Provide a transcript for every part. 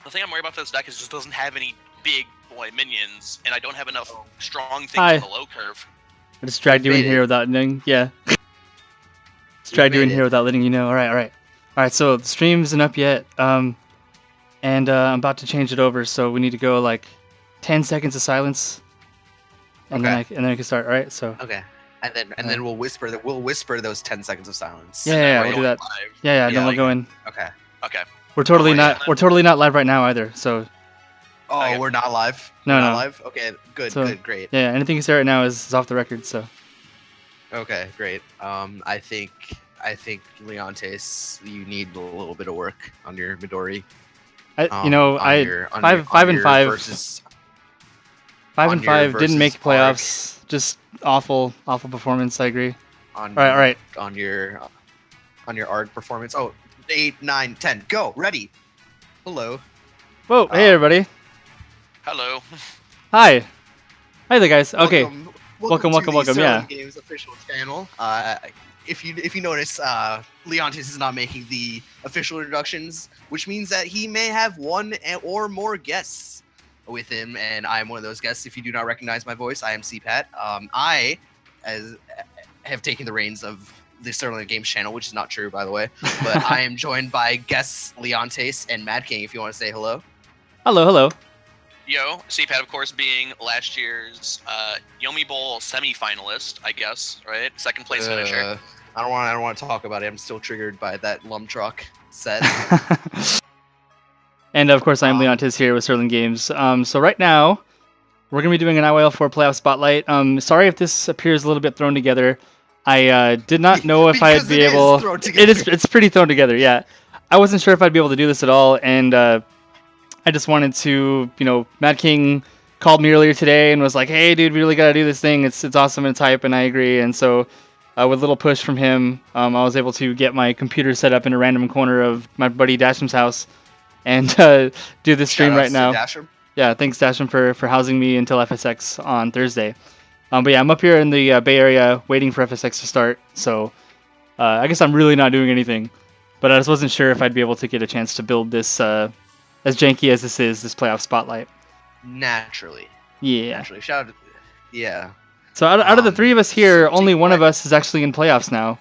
The thing I'm worried about for this deck is it just doesn't have any big boy minions, and I don't have enough strong things Hi. on the low curve. I just dragged you in here without knowing. Yeah. Just dragged you in here without letting you know. All right. So the stream isn't up yet. And I'm about to change it over, so we need to go like 10 seconds of silence, and then I can start. All right. So. Okay. And then we'll whisper those 10 seconds of silence. Yeah, we'll do that. Live. Yeah, then we'll go in. Okay. We're totally not live right now either. So. Oh, Okay. We're not live. No. We're not live. Okay, good, great. Yeah, anything you say right now is off the record. So. Okay, great. I think Leontes, you need a little bit of work on your Midori. 5 and 5 versus 5 and 5 didn't make versus Arc. playoffs. Just awful performance. I agree. On All right. on your ARG performance. Oh, 8, 9, 10. Go. Ready. Hello. Whoa! Hey everybody. Hello. Hi there guys. Okay. Welcome, to the yeah. Sterling Games official channel. If you notice, Leontes is not making the official introductions, which means that he may have one or more guests with him, and I am one of those guests. If you do not recognize my voice, I am cpat. I have taken the reins of the Sterling Games channel, which is not true, by the way. But I am joined by guests Leontes and Mad King. If you want to say hello. Hello. Yo, cpat of course being last year's Yomi Bowl semi-finalist, I guess, right? Second place finisher. I don't want to talk about it. I'm still triggered by that lump truck set. And of course, I'm Leontes here with Sterling Games. So right now, we're gonna be doing an IYL4 Playoff Spotlight. Sorry if this appears a little bit thrown together. I did not know if I'd be able. It's pretty thrown together. Yeah, I wasn't sure if I'd be able to do this at all, and I just wanted to, Mad King called me earlier today and was like, "Hey, dude, we really gotta do this thing. It's awesome and it's hype," and I agree. And so, with a little push from him, I was able to get my computer set up in a random corner of my buddy Dasham's house and do this stream right now. Yeah, thanks Dasham for housing me until FSX on Thursday. But yeah, I'm up here in the Bay Area waiting for FSX to start. So I guess I'm really not doing anything, but I just wasn't sure if I'd be able to get a chance to build this. As janky as this is, this playoff spotlight. Naturally. Yeah. Naturally. Shout out. Yeah. So out of the three of us here, only one of us is actually in playoffs now.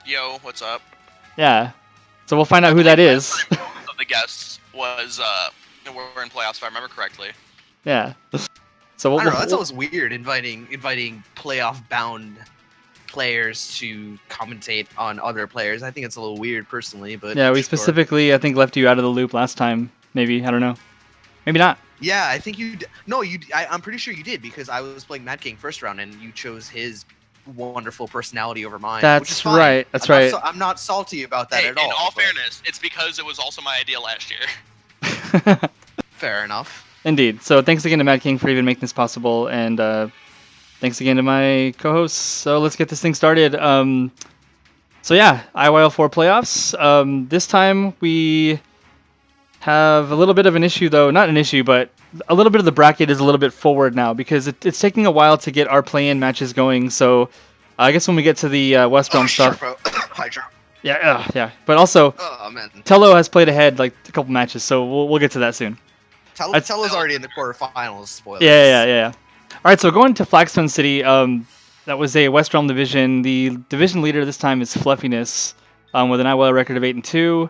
Yo, what's up? Yeah. So we'll find out who that is. Of the guests was we're in playoffs if I remember correctly. Yeah. So I don't know. That's always weird inviting playoff bound players to commentate on other players. I think it's a little weird personally, but yeah, we specifically I think left you out of the loop last time. Maybe, I don't know. Maybe not. Yeah, I think you. No, you. I'm pretty sure you did because I was playing Mad King first round and you chose his wonderful personality over mine. That's right. I'm not salty about that at all. In all fairness, it's because it was also my idea last year. Fair enough. Indeed. So thanks again to Mad King for even making this possible, and thanks again to my co-hosts. So let's get this thing started. So yeah, IYL4 playoffs. This time we have a little bit of an issue, though. Not an issue, but a little bit of the bracket is a little bit forward now because it's taking a while to get our play-in matches going. So I guess when we get to the West Realm stuff. Hydra. Yeah. But also, Tello has played ahead like a couple matches, so we'll get to that soon. Tello's already in the quarterfinals. Spoilers. Yeah. All right, so going to Flagstone City, that was a West Realm division. The division leader this time is Fluffiness, with an IYL record of 8-2,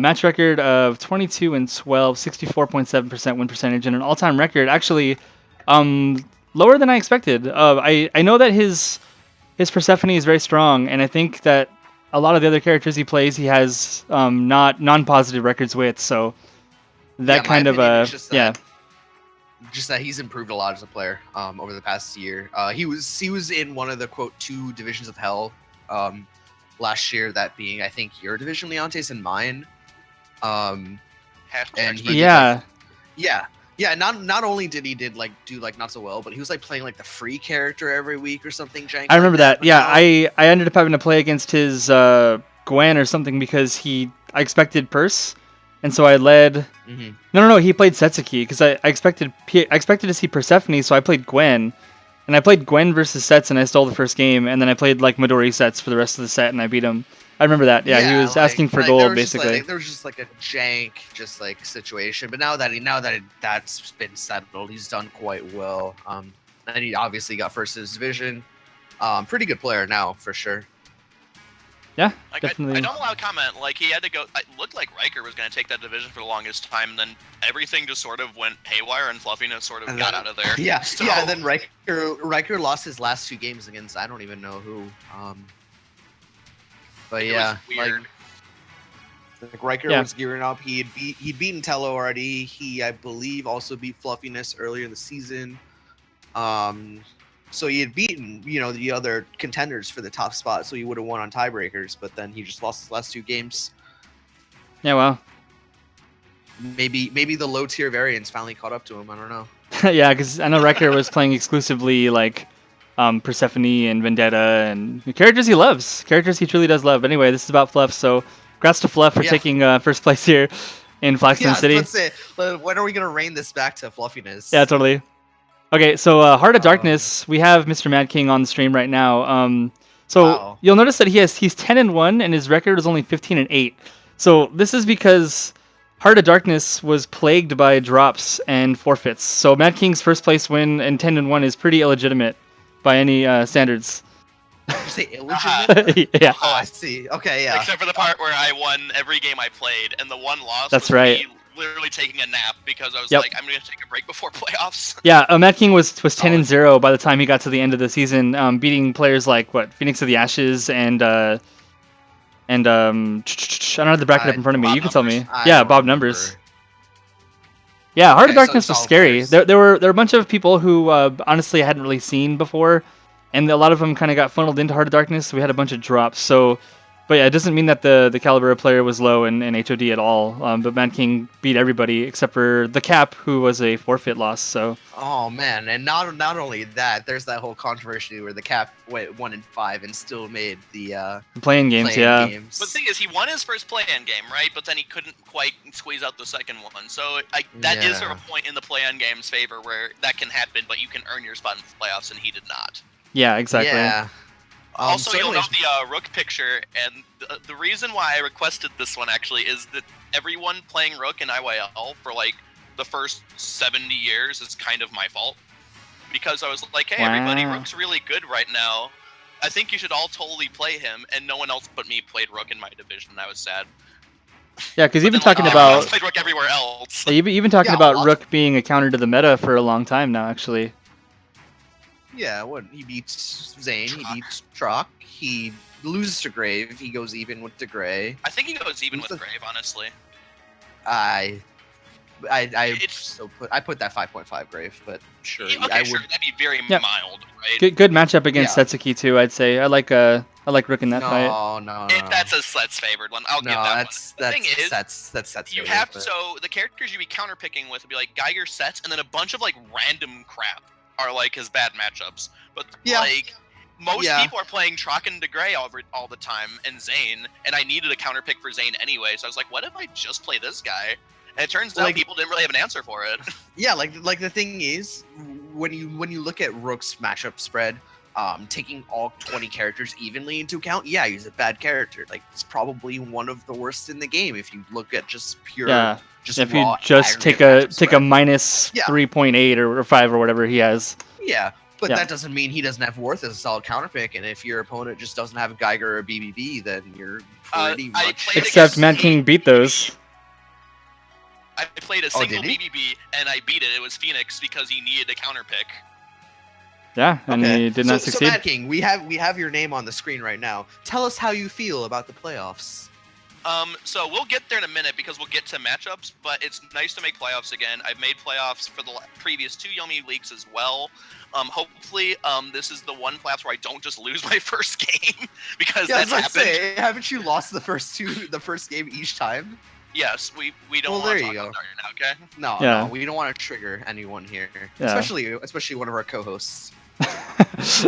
match record of 22-12, 64.7% win percentage, and an all-time record actually lower than I expected. I know that his Persephone is very strong, and I think that a lot of the other characters he plays, he has non-positive records with. So that kind of just that he's improved a lot as a player over the past year. He was in one of the quote 2 divisions of hell last year, that being I think your division, Leontes, and mine. Not only did he do not so well, but he was like playing like the free character every week or something. I remember that. Yeah, I ended up having to play against his Gwen or something because I expected Purse. And so I led. Mm-hmm. No. He played Setsuki because I expected to see Persephone, so I played Gwen, and I played Gwen versus Sets, and I stole the first game, and then I played like Midori Sets for the rest of the set, and I beat him. I remember that. Yeah, he was asking for gold, there basically. there was just like a jank, just like situation. But now that that's been settled, he's done quite well. And he obviously got first in his division. Pretty good player now for sure. Yeah, Like, definitely. I don't allow comment. Like, he had to go. It looked like Riker was going to take that division for the longest time. Then everything just sort of went haywire, and Fluffiness sort of got out of there. Yeah, So, yeah. And then Riker lost his last 2 games against I don't even know who. But yeah, it was weird. like Riker was gearing up. He'd beaten Tello already. He, I believe, also beat Fluffiness earlier in the season. So he had beaten, the other contenders for the top spot, so he would have won on tiebreakers, but then he just lost his last 2 games. Yeah, well. Maybe the low tier variants finally caught up to him. I don't know. Yeah, because I know Riker was playing exclusively like Persephone and Vendetta and the characters he loves. Characters he truly does love. But anyway, this is about Fluff, so congrats to Fluff for taking first place here in Flaxton City. Let's say, when are we going to rein this back to Fluffiness? Yeah, totally. Okay, so Heart of Darkness, we have Mr. Mad King on the stream right now. So you'll notice that he's 10-1 and his record is only 15-8. So this is because Heart of Darkness was plagued by drops and forfeits. So Mad King's first place win and 10-1 is pretty illegitimate by any standards. Did you say illegitimate? Yeah. Oh, I see. Okay, yeah. Except for the part where I won every game I played, and the one loss That's was right. me literally taking a nap because I was like, I'm going to take a break before playoffs. Yeah, Mad King was 10-0 by the time he got to the end of the season, beating players like Phoenix of the Ashes and I don't have the bracket up in front of me. Bob You can tell me. Numbers. Yeah, Bob Numbers. Yeah, Heart of Darkness was scary. There were a bunch of people who honestly I hadn't really seen before, and a lot of them kind of got funneled into Heart of Darkness. So we had a bunch of drops. But yeah, it doesn't mean that the caliber of player was low in HOD at all. But Mad King beat everybody except for the Cap, who was a forfeit loss. So. Oh man, and not only that, there's that whole controversy where the Cap went 1-5 and still made the playing games. But the thing is, he won his first play-in game, right? But then he couldn't quite squeeze out the second one. So that is a point in the play-in game's favor where that can happen, but you can earn your spot in the playoffs, and he did not. Yeah, exactly. Yeah. Also, you'll note the Rook picture, and the reason why I requested this one actually is that everyone playing Rook in IYL for like the first 70 years is kind of my fault. Because I was like, hey, everybody, Rook's really good right now. I think you should all totally play him, and no one else but me played Rook in my division. I was sad. Yeah, because even talking about played Rook everywhere else. Even talking about Rook being a counter to the meta for a long time now, actually. Yeah, he beats Zane, he beats Trock, he loses to Grave, he goes even with DeGray. I think he goes even with Grave, honestly. I put that 5.5 Grave, but sure. Okay, sure, that'd be very mild, right? Good matchup against Setsuki too, I'd say. I like Rook in that fight. No. That's a Set's favored one. I'll give that one. The thing is, that's Set's you favorite, have to, so the characters you be counter picking with would be like Geiger, Sets, and then a bunch of like random crap are like his bad matchups. But like most people are playing Trock and DeGray all the time and Zane, and I needed a counter pick for Zane anyway, so I was like, what if I just play this guy? And it turns out people didn't really have an answer for it. Yeah, like the thing is, when you look at Rook's matchup spread, taking all 20 characters evenly into account, he's a bad character. Like, it's probably one of the worst in the game if you look at just pure if you just take a minus 3.8 or 5 or whatever he has. Yeah, but that doesn't mean he doesn't have worth as a solid counter pick. And if your opponent just doesn't have a Geiger or a BBB, then you're pretty much. Except Mad King beat those. I played a single BBB and I beat it. It was Phoenix because he needed a counter pick. Yeah, and he did not succeed. So Mad King, we have your name on the screen right now. Tell us how you feel about the playoffs. So we'll get there in a minute because we'll get to matchups, but it's nice to make playoffs again. I've made playoffs for the previous 2 Yomi leagues as well. Hopefully, this is the one playoffs where I don't just lose my first game because that's happened. Haven't you lost the first game each time? Yes, we don't want to talk about that right now, okay? No, we don't want to trigger anyone here, especially one of our co-hosts.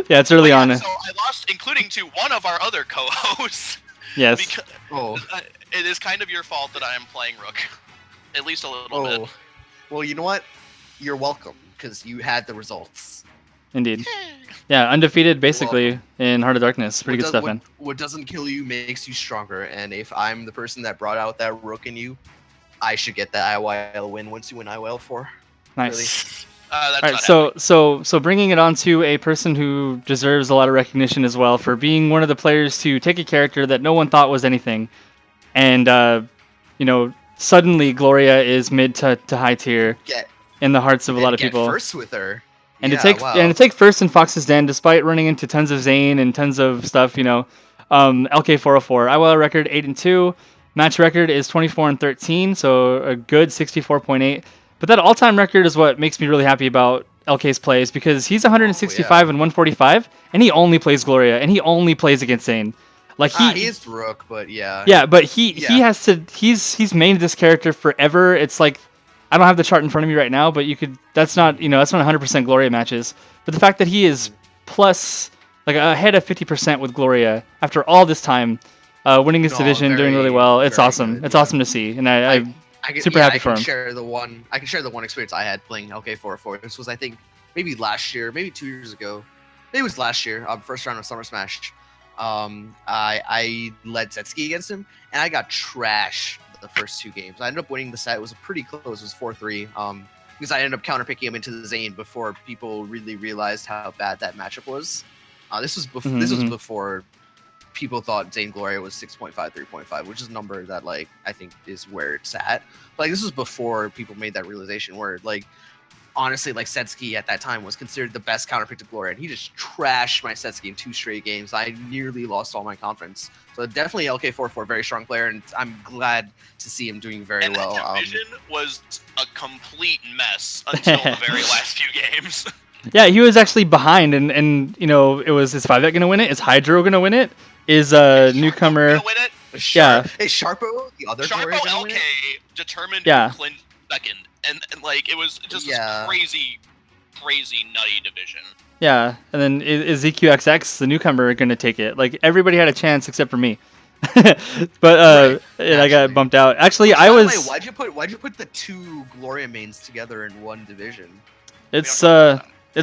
Yeah, it's early on. So I lost, including to one of our other co-hosts. Yes. Because, it is kind of your fault that I am playing Rook, at least a little bit. Well, you know what? You're welcome because you had the results. Indeed. Yeah, undefeated basically in Heart of Darkness. Pretty good stuff, man. What doesn't kill you makes you stronger, and if I'm the person that brought out that rook in you, I should get that IYL win once you win IYL4. Nice. Really. That's All right, so bringing it on to a person who deserves a lot of recognition as well for being one of the players to take a character that no one thought was anything, and suddenly Gloria is mid to high tier in the hearts of a lot of people. First with her. And to take first in Fox's Den, despite running into tons of Zane and tons of stuff, LK404 IYL record 8-2, match record is 24-13, so a good 64.8. But that all-time record is what makes me really happy about LK's plays, because he's 165 and 145, and he only plays Gloria, and he only plays against Zane. Like he is Rook, but yeah. Yeah, but he's made this character forever. It's like, I don't have the chart in front of me right now, but that's not 100% Gloria matches. But the fact that he is plus, like, ahead of 50% with Gloria after all this time, winning his division, doing really well, it's awesome. It's awesome to see, and I'm super happy for him. I can share the one experience I had playing LK404. This was, I think, maybe last year, maybe 2 years ago. Maybe it was last year, first round of Summer Smash. I led Setsuki against him, and I got trash the first 2 games. I ended up winning the set. It was pretty close. It was 4-3. Because I ended up counterpicking him into the Zane before people really realized how bad that matchup was. This was before. This was before people thought Zane Gloria was 6.5, 3.5, which is a number that, like, I think is where it's at. But, like, this was before people made that realization where, like, honestly, like, Setsuki at that time was considered the best counterpick to Gloria, and he just trashed my Setsuki in 2 straight games. I nearly lost all my confidence. So definitely LK44, very strong player, and I'm glad to see him doing very well. That division was a complete mess until the very last few games. Yeah, he was actually behind, and it was, is 5-Vet gonna win it? Is Hydro gonna win it? Is newcomer? Win it? Yeah. Hey, Sharpo, the other Sharpo LK determined Clint second. And like, it was just this crazy nutty division. Yeah, and then is ZQXX, the newcomer, going to take it? Like, everybody had a chance except for me. But I got bumped out. Actually, why'd you put the 2 Gloria mains together in one division? It's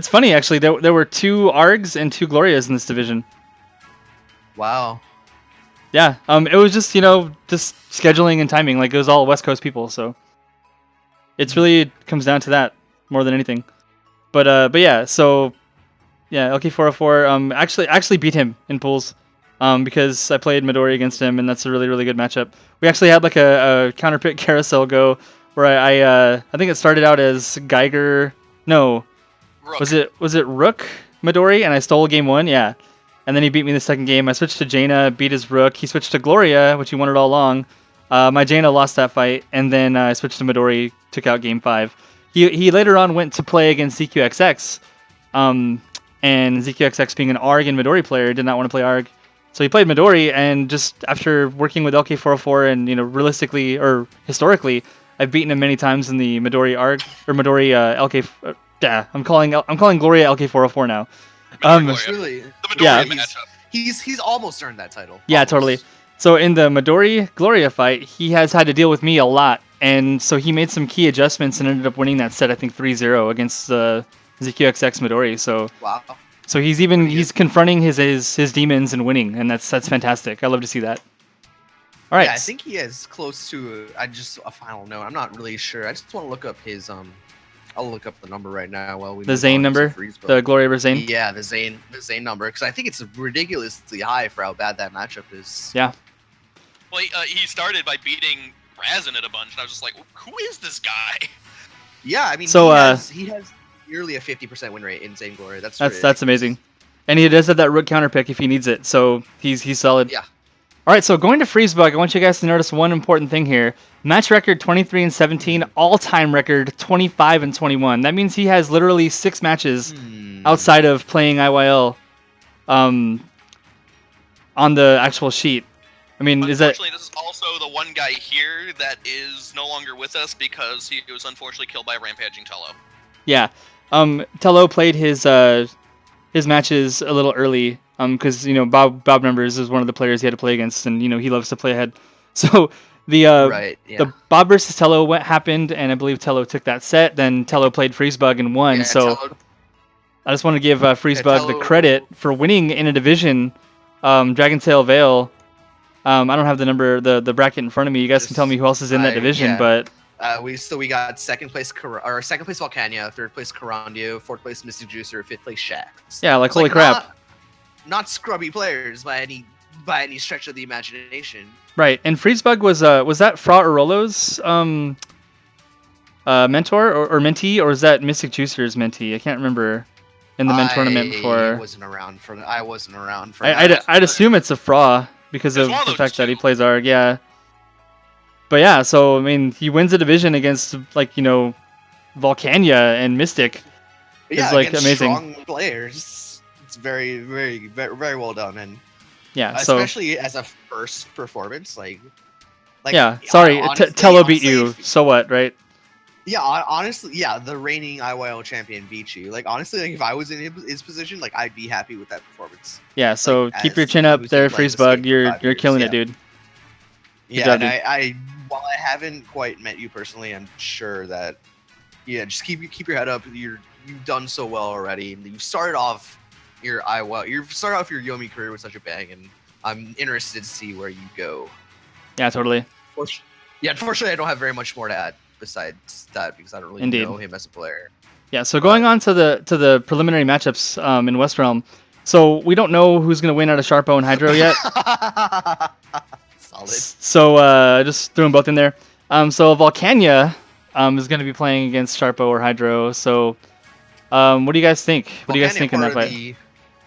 funny, actually. There were 2 Args and 2 Glorias in this division. Wow. Yeah. It was just just scheduling and timing. Like, it was all West Coast people, so it's really comes down to that more than anything. But yeah. So yeah, LK404 actually beat him in pools. Because I played Midori against him, and that's a really, really good matchup. We actually had like a counterpick carousel go where I think it started out as Geiger. No, Rook. Was it Rook Midori, and I stole game 1. Yeah, and then he beat me the second game. I switched to Jaina, beat his Rook. He switched to Gloria, which he wanted all along. My Jaina lost that fight, and then I switched to Midori, took out game 5. He later on went to play against ZQXX, and ZQXX being an ARG and Midori player did not want to play ARG. So he played Midori, and just after working with LK404 and realistically or historically, I've beaten him many times in the Midori ARG or Midori LK. Yeah, I'm calling Gloria LK404 now. Really? The Midori matchup. He's almost earned that title. Yeah, almost. Totally. So in the Midori Gloria fight, he has had to deal with me a lot, and so he made some key adjustments and ended up winning that set, I think 3-0 against ZQXX Midori. So wow. So he's confronting his demons and winning, and that's fantastic. I love to see that. All right. Yeah, I think he is close to a final note. I'm not really sure. I just want to look up his I'll look up the number right now while we. The Zane number, the Gloria versus Zane. Yeah, the Zane number, because I think it's ridiculously high for how bad that matchup is. Yeah. Well, he started by beating Razin at a bunch, and I was just like, who is this guy? Yeah, I mean, so he has nearly a 50% win rate in Zane Gloria. That's amazing, and he does have that rook counter pick if he needs it. So he's solid. Yeah. All right, so going to Freezebug, I want you guys to notice one important thing here. Match record 23-17, all-time record 25-21. That means he has literally 6 matches outside of playing IYL on the actual sheet. I mean, unfortunately, this is also the one guy here that is no longer with us because he was unfortunately killed by a rampaging Tello. Yeah. Tello played his matches a little early. Because Bob Numbers is one of the players he had to play against, and he loves to play ahead. So the the Bob versus Tello what happened, and I believe Tello took that set. Then Tello played Freezebug and won. Yeah, so I just want to give Freezebug the credit for winning in a division, Dragon Tail Vale. I don't have the bracket in front of me. You guys can tell me who else is in that division, but we got second place Volcania, third place Carandio, fourth place Mystic Juicer, fifth place Shax. Yeah, like holy crap. Not scrubby players by any stretch of the imagination. Right, and Freezebug was that Fra Orolo's mentor or mentee, or is that Mystic Juicer's mentee? I can't remember. In the men tournament before. I wasn't around for I'd assume it's a Fra because of the fact that he plays ARG, yeah. But yeah, so I mean, he wins a division against Volcania and Mystic. Yeah, like against amazing. Strong players. It's very, very, very, very well done, and yeah, especially as a first performance, like yeah. Sorry, Tello beat you. So what, right? Yeah, honestly, yeah, the reigning IYL champion beat you. Like, honestly, like, if I was in his position, like, I'd be happy with that performance. Yeah, so keep your chin up there, Freezebug. You're killing it, dude. Yeah, and I while I haven't quite met you personally, I'm sure that just keep your head up. You've done so well already. You've started off your your Yomi career with such a bang, and I'm interested to see where you go. Yeah, totally. Unfortunately, I don't have very much more to add besides that because I don't really know him as a player. Yeah, so going on to the preliminary matchups in West Realm. So we don't know who's going to win out of Sharpo and Hydro yet. Solid. So just threw them both in there. So Volcania is going to be playing against Sharpo or Hydro. So what do you guys think? What do you guys think in that fight?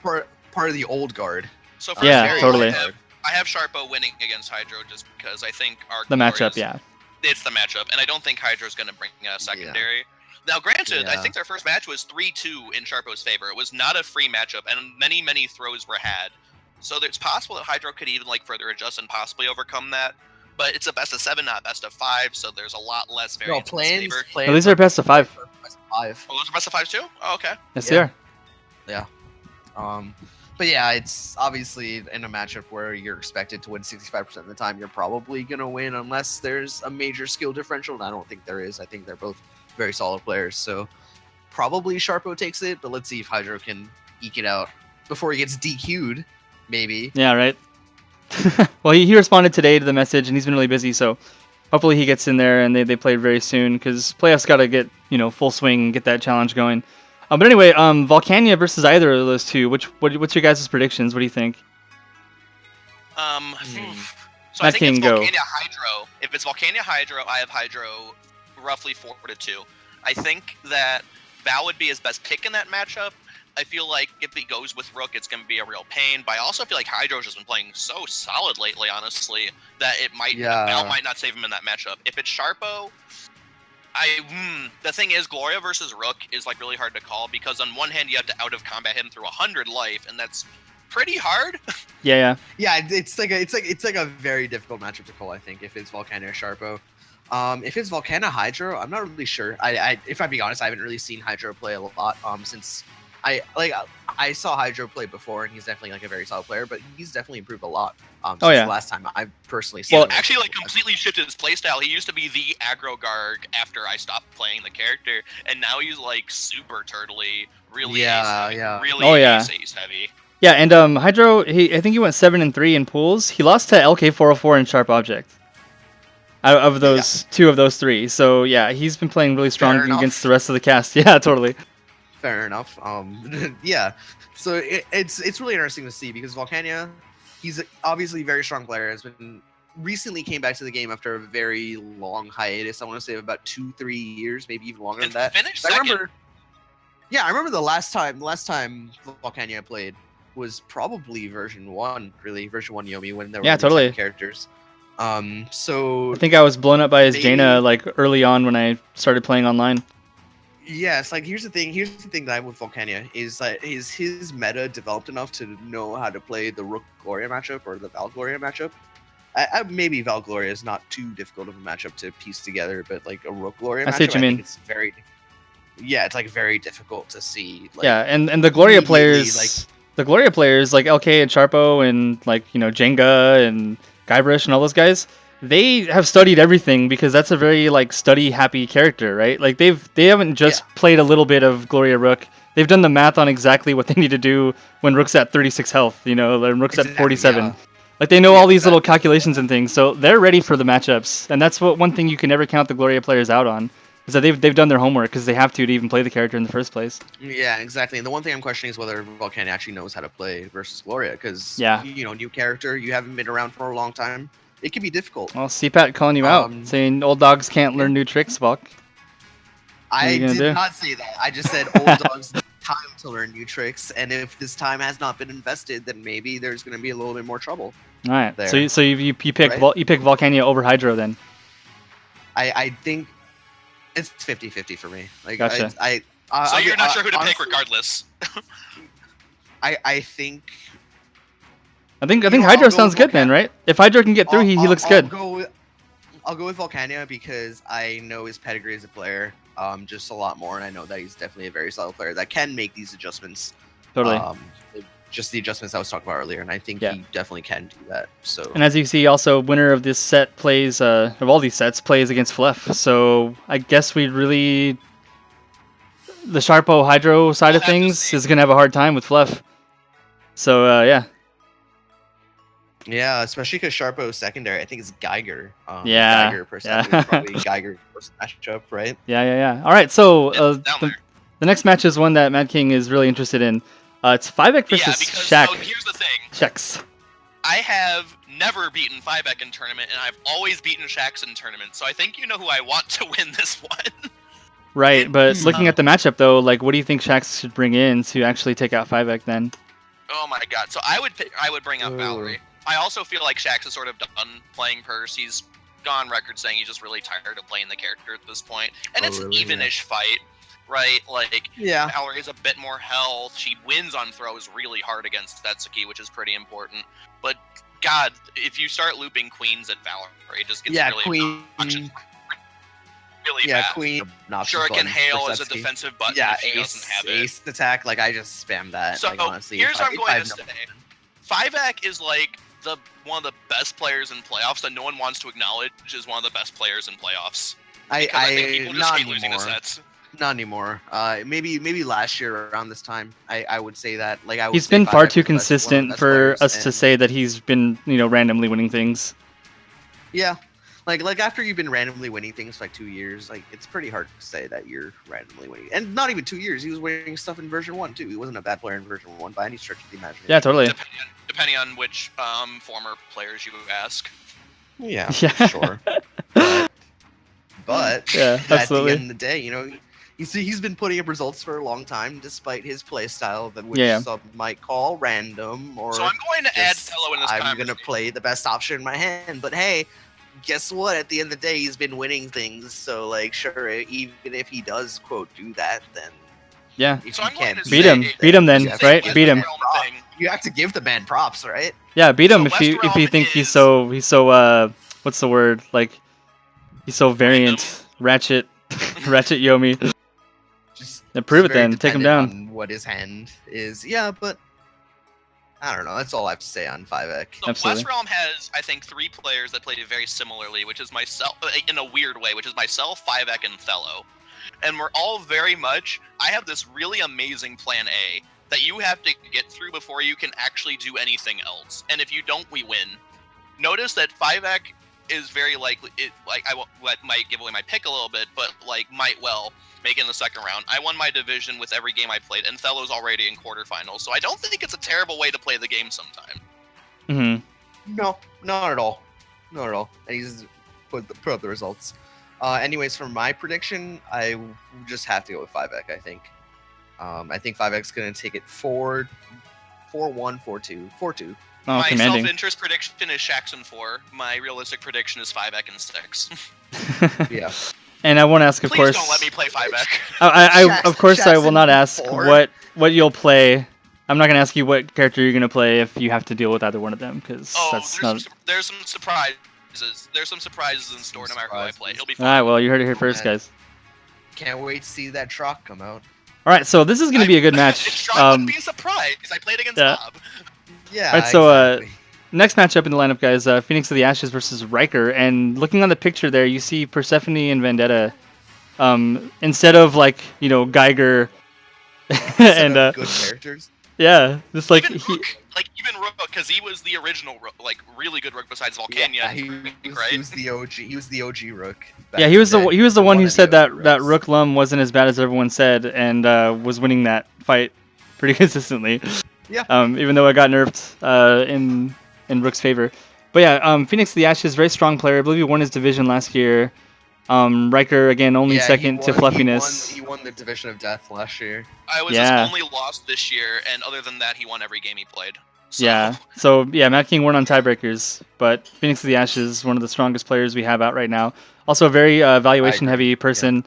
Part of the old guard. So yeah, totally. I have Sharpo winning against Hydro just because I think the matchup, yeah. It's the matchup, and I don't think Hydro's going to bring a secondary. Yeah. Now, granted, I think their first match was 3-2 in Sharpo's favor. It was not a free matchup, and many, many throws were had. So it's possible that Hydro could even further adjust and possibly overcome that. But it's a best of 7, not best of 5, so there's a lot less variance in his favor. These are best of 5. Best of 5. Oh, those are best of 5 too? Oh, okay. Yes, they are. Yeah. But yeah, it's obviously in a matchup where you're expected to win 65% of the time, you're probably going to win unless there's a major skill differential, and I don't think there is. I think they're both very solid players, so probably Sharpo takes it, but let's see if Hydro can eke it out before he gets DQ'd, maybe. Yeah, right. Well, he responded today to the message, and he's been really busy, so hopefully he gets in there, and they play very soon, because playoffs got to get full swing and get that challenge going. But anyway, Volcania versus either of those two. What's your guys' predictions? What do you think? So I think it's Volcania Hydro. If it's Volcania Hydro, I have Hydro roughly 4-2. I think that Val would be his best pick in that matchup. I feel like if he goes with Rook, it's going to be a real pain. But I also feel like Hydro's just been playing so solid lately, honestly, that Val might not save him in that matchup. If it's Sharpo, the thing is, Gloria versus Rook is really hard to call because on one hand you have to out of combat him through 100 life, and that's pretty hard. Yeah. It's like a very difficult matchup to call. I think if it's Volcania or Sharpo. If it's Volcania Hydro, I'm not really sure. If I'm being honest, I haven't really seen Hydro play a lot. Since I saw Hydro play before, and he's definitely a very solid player, but he's definitely improved a lot. Since the last time I've personally seen him. Actually, completely shifted his playstyle. He used to be the aggro Garg after I stopped playing the character, and now he's super turtly, really ace heavy. Yeah, and Hydro, I think he went 7-3 in pools. He lost to LK404 in Sharp Object. Out of those two of those three, so yeah, he's been playing really strong against the rest of the cast. Yeah, totally. Fair enough. Yeah. So it's really interesting to see because Volcania, he's obviously a very strong player. Has been recently came back to the game after a very long hiatus. I want to say about 2-3 years, maybe even longer than that. I remember the last time Volcania played was probably version 1, version 1 Yomi when there were totally characters. So I think I was blown up by his Jaina early on when I started playing online. Yes, here's the thing that I have with Volcania is that his meta developed enough to know how to play the Rook Gloria matchup or the Val Gloria matchup. Maybe Val Gloria is not too difficult of a matchup to piece together, but a Rook Gloria matchup, I see what you mean. It's very very difficult to see. And the Gloria players, like LK and Sharpo and Jenga and Guybrush and all those guys, they have studied everything because that's a very study happy character, right? They haven't just played a little bit of Gloria Rook. they've done the math on exactly what they need to do when Rook's at 36 health, you know, when Rook's at 47. Yeah. Like, they know all these little calculations and things, so they're ready for the matchups. And that's one thing you can never count the Gloria players out on, is that they've done their homework, because they have to even play the character in the first place. Yeah, exactly. And the one thing I'm questioning is whether Volcania actually knows how to play versus Gloria, because, you know, new character, you haven't been around for a long time. It can be difficult. Well, cpat calling you out, saying old dogs can't learn new tricks, Volk. I did not say that. I just said old dogs need time to learn new tricks, and if this time has not been invested, then maybe there's going to be a little bit more trouble. All right. There. So you pick you pick Volcania over Hydro then. I think it's 50-50 for me. Like, gotcha. So you're not sure who to pick regardless. I think Hydro sounds good then, right? If Hydro can get through, he looks good. I'll go with Volcania because I know his pedigree as a player just a lot more, and I know that he's definitely a very solid player that can make these adjustments. Totally. Just the adjustments I was talking about earlier, and I think he definitely can do that. So. And as you see, also winner of this set plays of all these sets plays against Fluff. So I guess we really the Sharpo Hydro side of things is gonna have a hard time with Fluff. So yeah. Yeah, especially because Sharpo's secondary, I think it's Geiger. Geiger personally, probably Geiger's first matchup, right? Yeah. All right, so the next match is one that Mad King is really interested in. It's 5ek versus Shaq. So here's the thing. Shax. I have never beaten 5ek in tournament, and I've always beaten Shax in tournament. So I think you know who I want to win this one. Right, but looking at the matchup though, like, what do you think Shax should bring in to actually take out 5ek then? Oh my god! So I would bring up Valerie. I also feel like Shax is sort of done playing Purse. He's gone record saying he's just really tired of playing the character at this point, and it's an even-ish fight. Right, like, Valerie has a bit more health. She wins on throws really hard against Setsuki, which is pretty important. But, God, if you start looping queens at Valerie, it just gets really obnoxious. Really fast. Queen. Shuriken Hail is a defensive button if she doesn't have it. Ace attack, like, I just spam that. So, like, honestly, here's what I'm going to say. 5ek is, like, one of the best players in playoffs that no one wants to acknowledge is one of the best players in playoffs. I think people just hate losing to sets. Not anymore. Maybe last year around this time, I would say that. Like, he's been far too consistent for us to say that he's been, you know, randomly winning things. Yeah, like after you've been randomly winning things for like 2 years, like, it's pretty hard to say that you're randomly winning. And not even 2 years. He was winning stuff in version 1 too. He wasn't a bad player in version 1 by any stretch of the imagination. Yeah, totally. Depending on which former players you ask. Yeah. Sure. But yeah, at the end of the day, you know, he's been putting up results for a long time, despite his playstyle, which some might call random. Or so I'm going to add Tello in this I'm going to play the best option in my hand. But hey, guess what? At the end of the day, he's been winning things. So, like, sure, even if he does, quote, do that, then so I'm going to beat him then, right? Beat him. You have to give the man props, right? Yeah, beat him if you think he's so what's the word, like, he's so variant, ratchet Yomi. Just prove it then. Take him down. On what his hand is, but I don't know. That's all I have to say on 5ek. So West Realm has, I think, 3 players that played it very similarly, which is myself, in a weird way, which is myself, 5ek, and Thello. And we're all very much, I have this really amazing plan A that you have to get through before you can actually do anything else. And if you don't, we win. Notice that 5ek is very likely, might give away my pick a little bit, but, like, might well make it in the second round. I won my division with every game I played, and Thello's already in quarterfinals, so I don't think it's a terrible way to play the game sometime. No, not at all. Not at all. And he's put up the results. Anyways, for my prediction, I just have to go with 5ek, I think. I think 5ek's going to take it 4-1, 4-2, 4-2. Oh, my commanding. Self-interest prediction is Shax and 4. My realistic prediction is 5ek and 6. Yeah. And I won't ask, of course. Please don't let me play 5ek. I will not ask what you'll play. I'm not gonna ask you what character you're gonna play if you have to deal with either one of them, because there's some surprises. There's some surprises in store no matter who I play. It'll be fun. All right, well, you heard it here first, guys. Can't wait to see that truck come out. All right, so this is gonna be a good match. Truck would be a surprise. I played against Bob. Yeah. All right, so next matchup in the lineup, guys, Phoenix of the Ashes versus Riker. And looking on the picture there, you see Persephone and Vendetta. Instead of, like, you know, Geiger And good characters. Yeah, just like even Rook, because he was the original Rook, like really good Rook besides Volcania. Yeah, right? He was the OG. He was the OG Rook. Yeah, he was the one who said that Rooks. Rook Lum wasn't as bad as everyone said, and was winning that fight pretty consistently. Yeah. Even though it got nerfed in Rook's favor. But yeah, Phoenix of the Ashes, very strong player. I believe he won his division last year. Riker again, only second to Fluffiness. He won the Division of Death last year. I was his only loss this year, and other than that, he won every game he played. So. Yeah. So yeah, Matt King won on tiebreakers, but Phoenix of the Ashes, one of the strongest players we have out right now. Also a very valuation heavy person.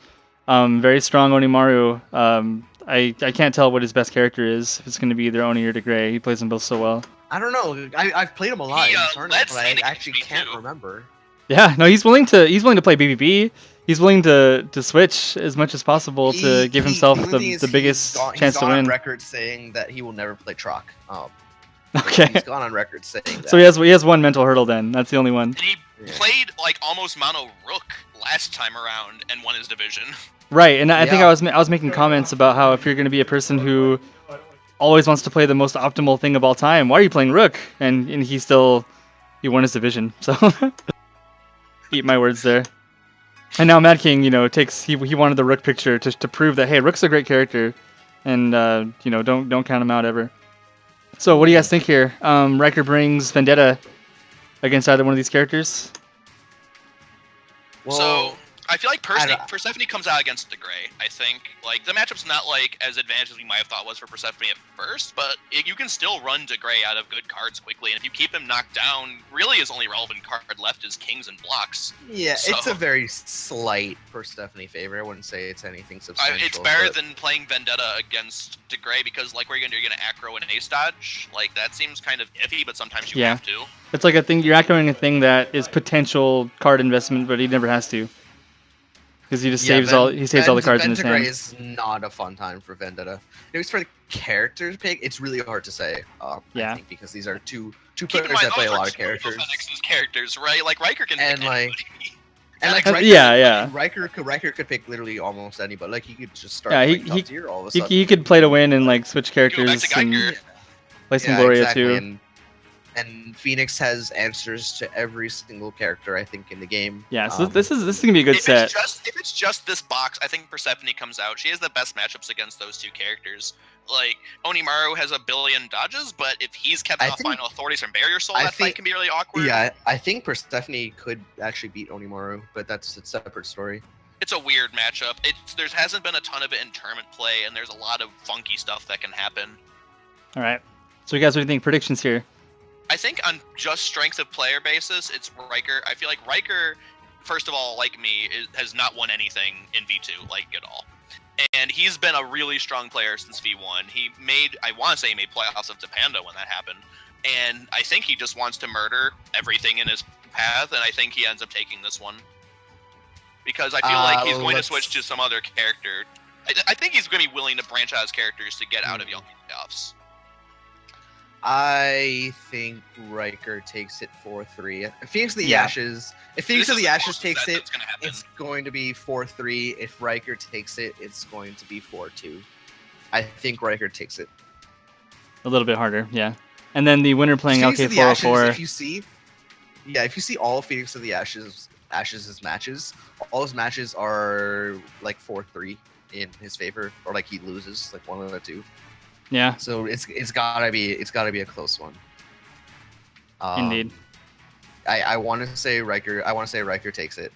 Yeah. Very strong Onimaru. I can't tell what his best character is. If it's going to be either Oni or DeGray. He plays them both so well. I don't know. I've played him a lot in tournaments, but I actually can't remember. Yeah, no, he's willing to play BBB. He's willing to switch as much as possible to give himself the biggest chance to win. He's gone on record saying that he will never play Troc. Okay. He's gone on record saying that. So he has one mental hurdle then. That's the only one. And he played like almost mono Rook last time around and won his division. Right, and I think I was making comments about how if you're going to be a person who always wants to play the most optimal thing of all time, why are you playing Rook? And he won his division. So eat my words there. And now Mad King, he wanted the Rook picture to prove that hey, Rook's a great character, and don't count him out ever. So what do you guys think here? Riker brings Vendetta against either one of these characters. Well, so I feel like Persephone comes out against DeGray. I think like the matchup's not like as advantageous as we might have thought was for Persephone at first, but you can still run DeGray out of good cards quickly, and if you keep him knocked down, really his only relevant card left is kings and blocks. Yeah, so, it's a very slight Persephone favor. I wouldn't say it's anything substantial. It's better than playing Vendetta against DeGray because like what are you gonna do? You're gonna aggro an ace dodge. Like that seems kind of iffy, but sometimes you have to. It's like a thing you're activating a thing that is potential card investment, but he never has to. Because he just saves all the cards in his hand. Vendetta is not a fun time for Vendetta. It was for the characters pick. It's really hard to say. I think because these are two players that play a lot of characters. Characters, right? Like Riker can pick anybody. Riker could pick literally almost anybody. Like he could just start. Yeah, top tier all of a sudden. He could play to win and like switch characters and play some Gloria too. And Phoenix has answers to every single character, I think, in the game. Yeah, so this is gonna be a good set. If it's just this box, I think Persephone comes out. She has the best matchups against those two characters. Like Onimaru has a billion dodges, but if he's kept off final authorities from Barrier Soul, that fight can be really awkward. Yeah, I think Persephone could actually beat Onimaru, but that's a separate story. It's a weird matchup. There hasn't been a ton of it in tournament play, and there's a lot of funky stuff that can happen. All right. So you guys, what do you think? Predictions here? I think on just strength of player basis, it's Riker. I feel like Riker, first of all, like me, has not won anything in V2, like at all. And he's been a really strong player since V1. I want to say he made playoffs up to Panda when that happened. And I think he just wants to murder everything in his path, and I think he ends up taking this one. Because I feel like he's going to switch to some other character. I think he's going to be willing to branch out his characters to get out of Young playoffs. I think Riker takes it 4-3. If Phoenix of the Ashes takes it, it's going to be 4-3. If Riker takes it, it's going to be 4-2. I think Riker takes it. A little bit harder, yeah. And then the winner playing IYL4. If you see all of Phoenix of the Ashes' matches, all his matches are like 4-3 in his favor, or like he loses like one of the two. Yeah. So it's gotta be a close one. Indeed. I want to say Riker. I want to say Riker takes it,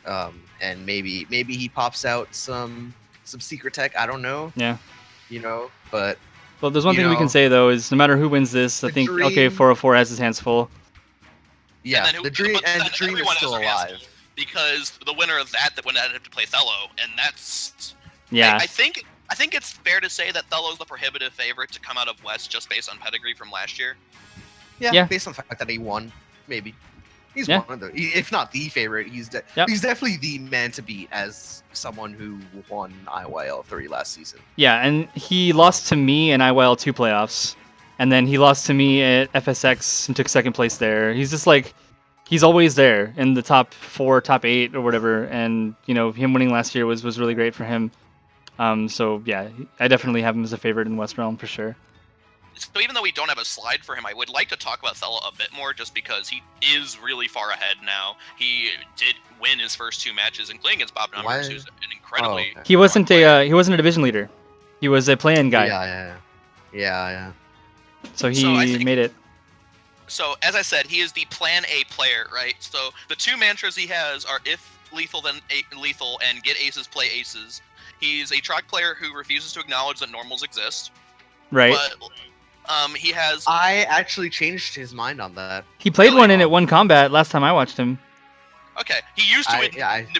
and maybe he pops out some secret tech. I don't know. Yeah. But well, there's one thing we can say though is no matter who wins this, I think IYL4 has his hands full. Yeah. The dream is still alive because the winner of that would have to play Thello, and that's I think it's fair to say that Thello's the prohibitive favorite to come out of West just based on pedigree from last year. Yeah. Based on the fact that he won, maybe. He's one of the, if not the favorite, he's definitely the man to beat as someone who won IYL3 last season. Yeah, and he lost to me in IYL2 playoffs, and then he lost to me at FSX and took second place there. He's just like, he's always there in the top 4, top 8 or whatever, and him winning last year was really great for him. So yeah, I definitely have him as a favorite in West Realm for sure. So even though we don't have a slide for him, I would like to talk about Thela a bit more, just because he is really far ahead now. He did win his first 2 matches, including against Bob Numbers, who's an incredibly. He wasn't a division leader. He was a play-in guy. Yeah. So he made it. So as I said, he is the Plan A player, right? So the 2 mantras he has are if lethal, then lethal, and get aces, play aces. He's a track player who refuses to acknowledge that normals exist. Right. But he has. I actually changed his mind on that. He played one in at one combat last time I watched him. Okay, he used to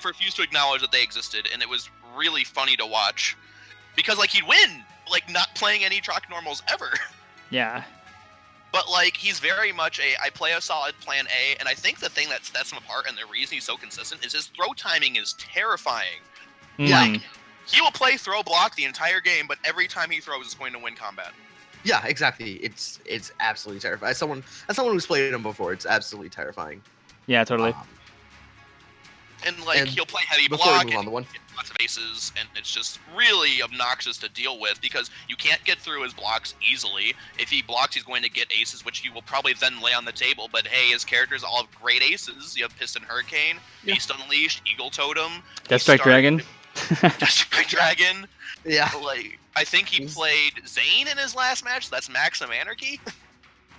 refuse to acknowledge that they existed, and it was really funny to watch because like he'd win, like not playing any track normals ever. Yeah. But like he's very much I play a solid plan A, and I think the thing that sets him apart and the reason he's so consistent is his throw timing is terrifying. Like he will play throw block the entire game, but every time he throws is going to win combat. Yeah, exactly. It's absolutely terrifying. As someone who's played him before, it's absolutely terrifying. Yeah, totally. And he'll play heavy block and lots of aces, and it's just really obnoxious to deal with because you can't get through his blocks easily. If he blocks, he's going to get aces, which he will probably then lay on the table. But hey, his characters all have great aces. You have Piston Hurricane, Beast Unleashed, Eagle Totem, Deathstrike Dragon. Deathstrike Dragon. Yeah. Like I think he played Zane in his last match. So that's Maxim Anarchy.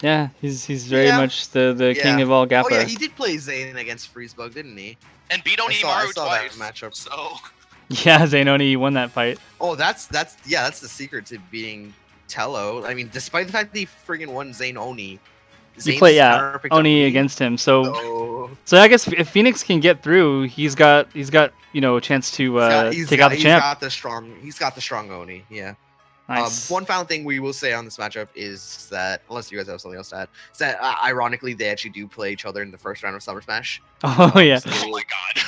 Yeah, he's very much the king of all Gappa. Oh yeah, he did play Zane against Freezebug, didn't he? And beat Onimaru twice. That matchup. So. Yeah, Zanoni won that fight. Oh, that's the secret to beating Tello. I mean, despite the fact that he friggin' won Zane Oni. You play Oni against him. So I guess if Phoenix can get through, he's got a chance to take out the champ. He's got the strong Oni. Yeah. Nice. One final thing we will say on this matchup is that, unless you guys have something else to add, is that ironically they actually do play each other in the first round of Summer Smash. Oh yeah. Oh my god.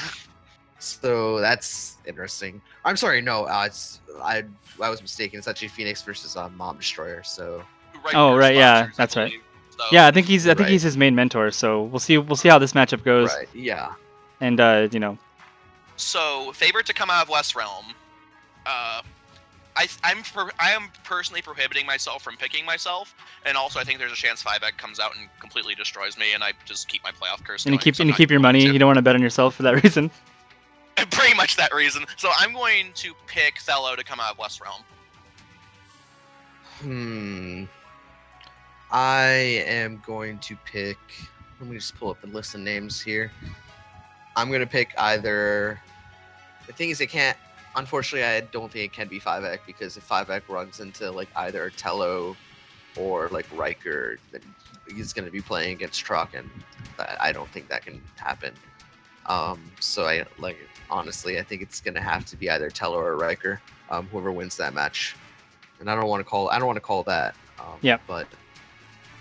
So that's interesting. I'm sorry, no, I was mistaken. It's actually Phoenix versus Mom Destroyer. So. Right, yeah, that's right. So. Yeah, I think he's his main mentor. So we'll see how this matchup goes. Right. Yeah. And So favorite to come out of West Realm. I am personally prohibiting myself from picking myself, and also I think there's a chance 5X comes out and completely destroys me, and I just keep my playoff curse. And you keep your money. You don't want to bet on yourself for that reason. Pretty much that reason. So I'm going to pick Thello to come out of West Realm. I am going to pick. Let me just pull up the list of names here. I'm gonna pick either. The thing is, unfortunately, I don't think it can be 5X because if 5X runs into like either Tello or like Riker, then he's going to be playing against Truck, and I don't think that can happen. So honestly, I think it's going to have to be either Tello or Riker, whoever wins that match. And I don't want to call that. Yeah. But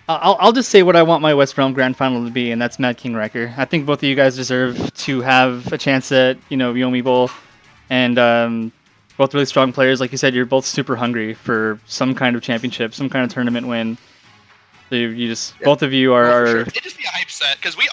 I'll just say what I want my West Realm Grand Final to be, and that's Mad King Riker. I think both of you guys deserve to have a chance at Yomi Bowl. And both really strong players. Like you said, you're both super hungry for some kind of championship, some kind of tournament win. So both of you are. Sure. It'd just be a hype set because we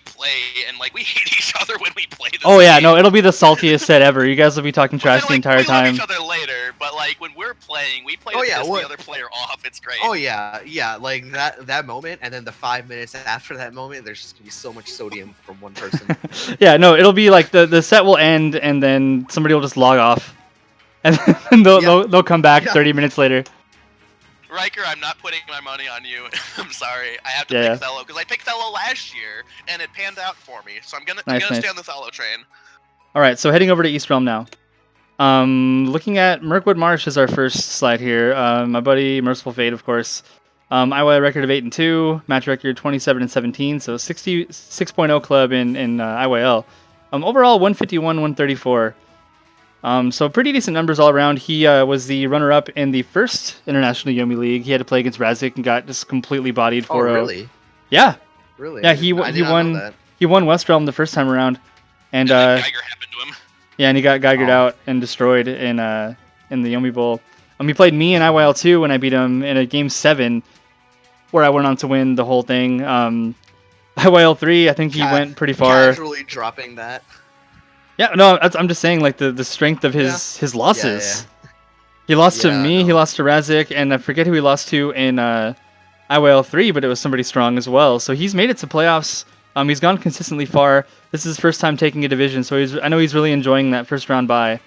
play and like we hate each other when we play this. Oh yeah, no, it'll be the saltiest set ever. You guys will be talking trash the entire time. We love each other later, but like when we're playing, we play to piss the other player off. It's great. Oh yeah, like that moment, and then the 5 minutes after that moment, there's just gonna be so much sodium from one person. Yeah, no, it'll be like the set will end, and then somebody will just log off, and then they'll come back 30 minutes later. Riker, I'm not putting my money on you. I'm sorry. I have to pick Thello because I picked Thello last year and it panned out for me. So I'm gonna stay on the Thello train. All right, so heading over to East Realm now. Looking at Mirkwood Marsh as our first slide here. My buddy Mercyful Fate, of course. IYL record of 8-2, match record 27-17, so 6.0 club in IYL. Overall 151-134. So pretty decent numbers all around. He was the runner-up in the first International Yomi League. He had to play against Razik and got just completely bodied 4-0. Oh, really? Yeah. Really? Yeah, he won West Realm the first time around. And Geiger happened to him. Yeah, and he got Geigered out and destroyed in the Yomi Bowl. He played me in IYL2 when I beat him in a Game 7 where I went on to win the whole thing. IYL3, I think he went pretty far. Casually dropping that. Yeah, no, I'm just saying like the strength of his losses. He lost to me, he lost to Razik, and I forget who he lost to in IYL3, but it was somebody strong as well. So he's made it to playoffs. He's gone consistently far. This is his first time taking a division, so I know he's really enjoying that first round bye.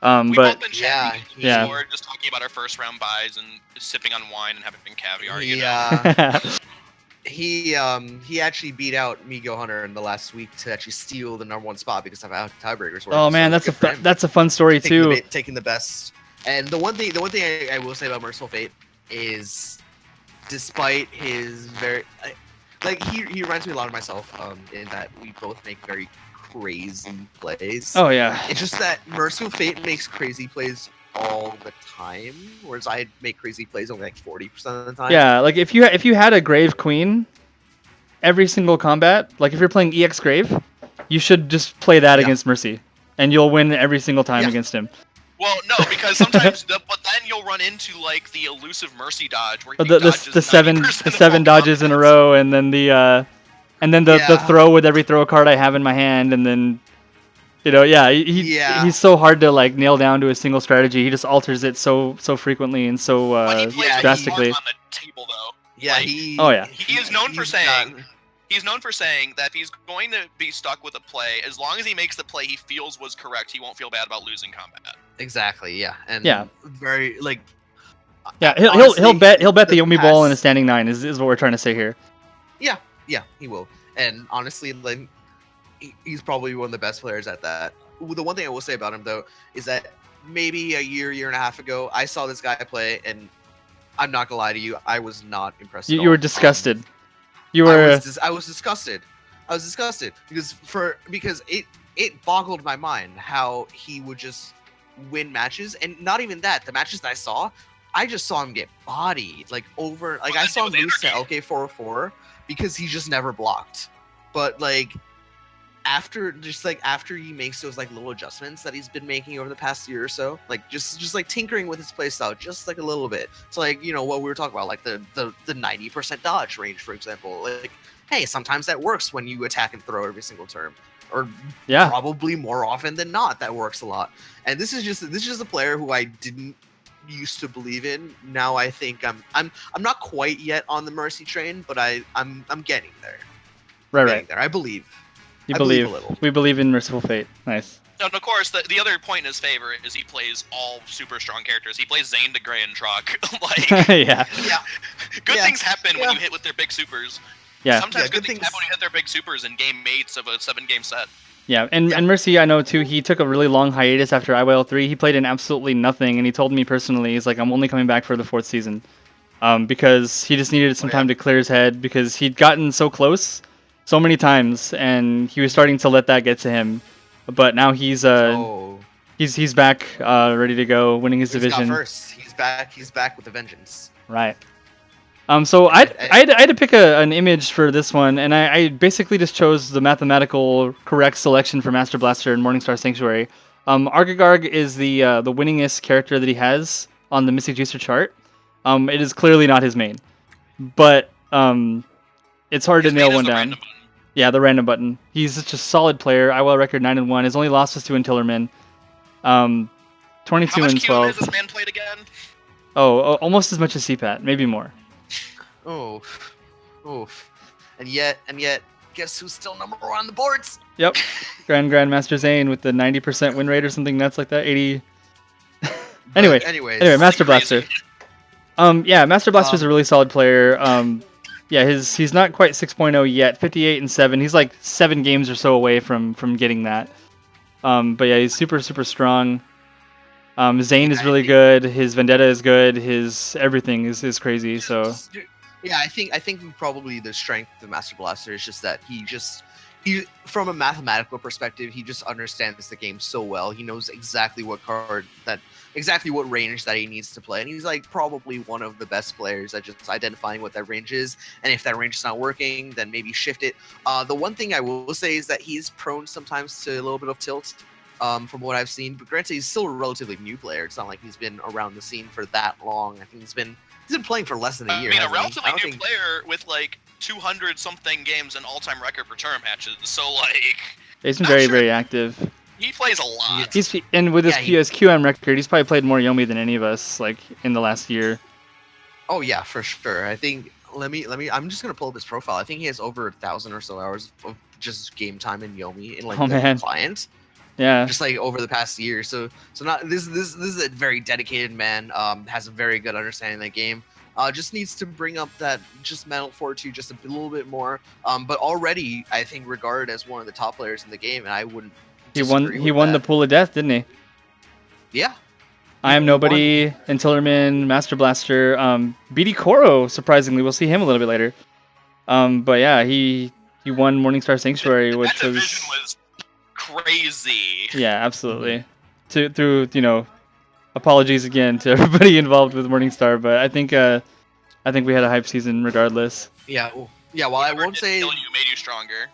We've but both been chatting Discord, just talking about our first round buys and sipping on wine and having caviar. He actually beat out Migo Hunter in the last week to actually steal the #1 spot because of how tiebreakers work. Oh man, that's a fun story too. Taking the best. And the one thing I will say about Mercyful Fate is, despite his very he reminds me a lot of myself in that we both make very crazy plays. Oh yeah. It's just that Mercyful Fate makes crazy plays all the time, whereas I make crazy plays only like 40% of the time. Yeah, like if you had a Grave Queen every single combat, like if you're playing EX Grave, you should just play that against Mercy, and you'll win every single time against him. Well, no, because sometimes, but then you'll run into like the elusive Mercy dodge, where the seven dodges in a row, and then the throw with every throw card I have in my hand, and then. He's so hard to like nail down to a single strategy. He just alters it so frequently and so drastically. On the table, though. Yeah, he is known for saying that if he's going to be stuck with a play, as long as he makes the play he feels was correct, he won't feel bad about losing combat. Exactly. Yeah, and very like. Yeah, he'll bet the Yomi ball in a standing 9 is what we're trying to say here. Yeah, he will. And honestly, like. He's probably one of the best players at that. The one thing I will say about him, though, is that maybe a year and a half ago, I saw this guy play, and I'm not gonna lie to you, I was not impressed. You were disgusted. I was disgusted. I was disgusted because it boggled my mind how he would just win matches, and not even that. The matches that I just saw him get bodied I saw him lose to LK404 because he just never blocked. But like. After he makes those like little adjustments that he's been making over the past year or so, like just like tinkering with his playstyle just like a little bit. So like what we were talking about, like the 90% dodge range, for example. Like, hey, sometimes that works when you attack and throw every single turn, or probably more often than not that works a lot. And this is just a player who I didn't used to believe in. Now I think I'm not quite yet on the Mercy train, but I'm getting there. Right. I believe. I believe a little. We believe in Mercyful Fate. Nice. And of course, the other point in his favor is he plays all super strong characters. He plays Zane, DeGray, and Trock. Good things happen when you hit with their big supers. Yeah. Sometimes good things happen when you hit their big supers in game mates of a 7-game set. Yeah, and Mercy, I know too, he took a really long hiatus after IYL3. He played in absolutely nothing, and he told me personally, he's like, I'm only coming back for the 4th season. Because he just needed some time to clear his head, because he'd gotten so close so many times, and he was starting to let that get to him. But now he's back, ready to go, winning his division. First. He's back with a vengeance. Right. So I had to pick an image for this one, and I basically just chose the mathematical correct selection for mastrblastr and Morningstar Sanctuary. Argagarg is the winningest character that he has on the Mystic Juicer chart. It is clearly not his main, but it's hard to nail one down. Yeah, the random button. He's such a solid player. IYL record 9-1. His only loss was to Untillerman. 22 and 12. How much has this man played again? Oh, almost as much as cpat, maybe more. Oof. And yet, guess who's still #1 on the boards? Yep. Grandmaster Zane with the 90% win rate or something nuts like that. 80. Anyway, mastrblastr. Mastrblastr is a really solid player. He's not quite 6.0 yet. 58 and 7. He's like 7 games or so away from getting that. But yeah, he's super strong. Zane is really good. His Vendetta is good. His everything is crazy. So yeah, I think probably the strength of mastrblastr is just that he from a mathematical perspective, he just understands the game so well. He knows exactly what range that he needs to play, and he's like probably one of the best players at just identifying what that range is, and if that range is not working, then maybe shift it. The one thing I will say is that he's prone sometimes to a little bit of tilt, from what I've seen. But granted, he's still a relatively new player. It's not like he's been around the scene for that long. I think he's been playing for less than a year. I mean, a relatively new player with like 200 something games and all-time record for tournament matches. So like, He's been very active. He plays a lot. And with his QM record, he's probably played more Yomi than any of us, like in the last year. Oh yeah, for sure. I think let me. I'm just gonna pull up his profile. I think he has over 1,000 or so hours of just game time in Yomi in like the client. Yeah. Just like over the past year. So not this is a very dedicated man. Has a very good understanding of the game. Just needs to bring up that just mental fortitude just a little bit more. But already I think regarded as one of the top players in the game, and I wouldn't. He won the Pool of Death, didn't he? Yeah. I Am Nobody, Intillerman, mastrblastr, BD Koro, surprisingly. We'll see him a little bit later. But yeah, he won Morningstar Sanctuary, which that division was crazy. Yeah, absolutely. Through apologies again to everybody involved with Morningstar, but I think we had a hype season regardless. Yeah. Yeah, while I won't say you made you stronger.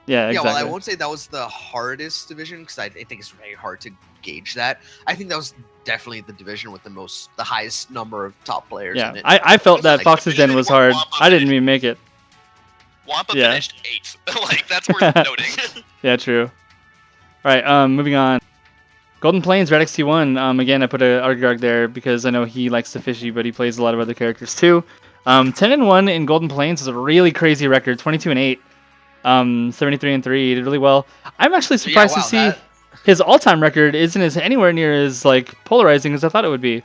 Yeah, exactly. Yeah, well, I won't say that was the hardest division because I think it's very hard to gauge that. I think that was definitely the division with the highest number of top players. Yeah, in it. I felt that Fox's Den was hard. I didn't even make it. Wampa finished 8th. Like, that's worth noting. Yeah, true. All right, moving on. Golden Plains, Radix T1. Again, I put a Argag there because I know he likes to fishy, but he plays a lot of other characters too. 10-1 in Golden Plains is a really crazy record. 22-8. 73-3. He did really well. I'm actually surprised to see his all-time record isn't anywhere near as like polarizing as I thought it would be.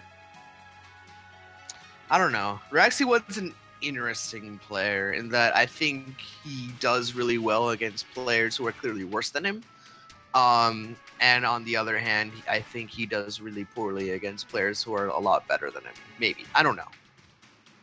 I don't know. Raxi was an interesting player in that I think he does really well against players who are clearly worse than him. And on the other hand, I think he does really poorly against players who are a lot better than him. Maybe. I don't know.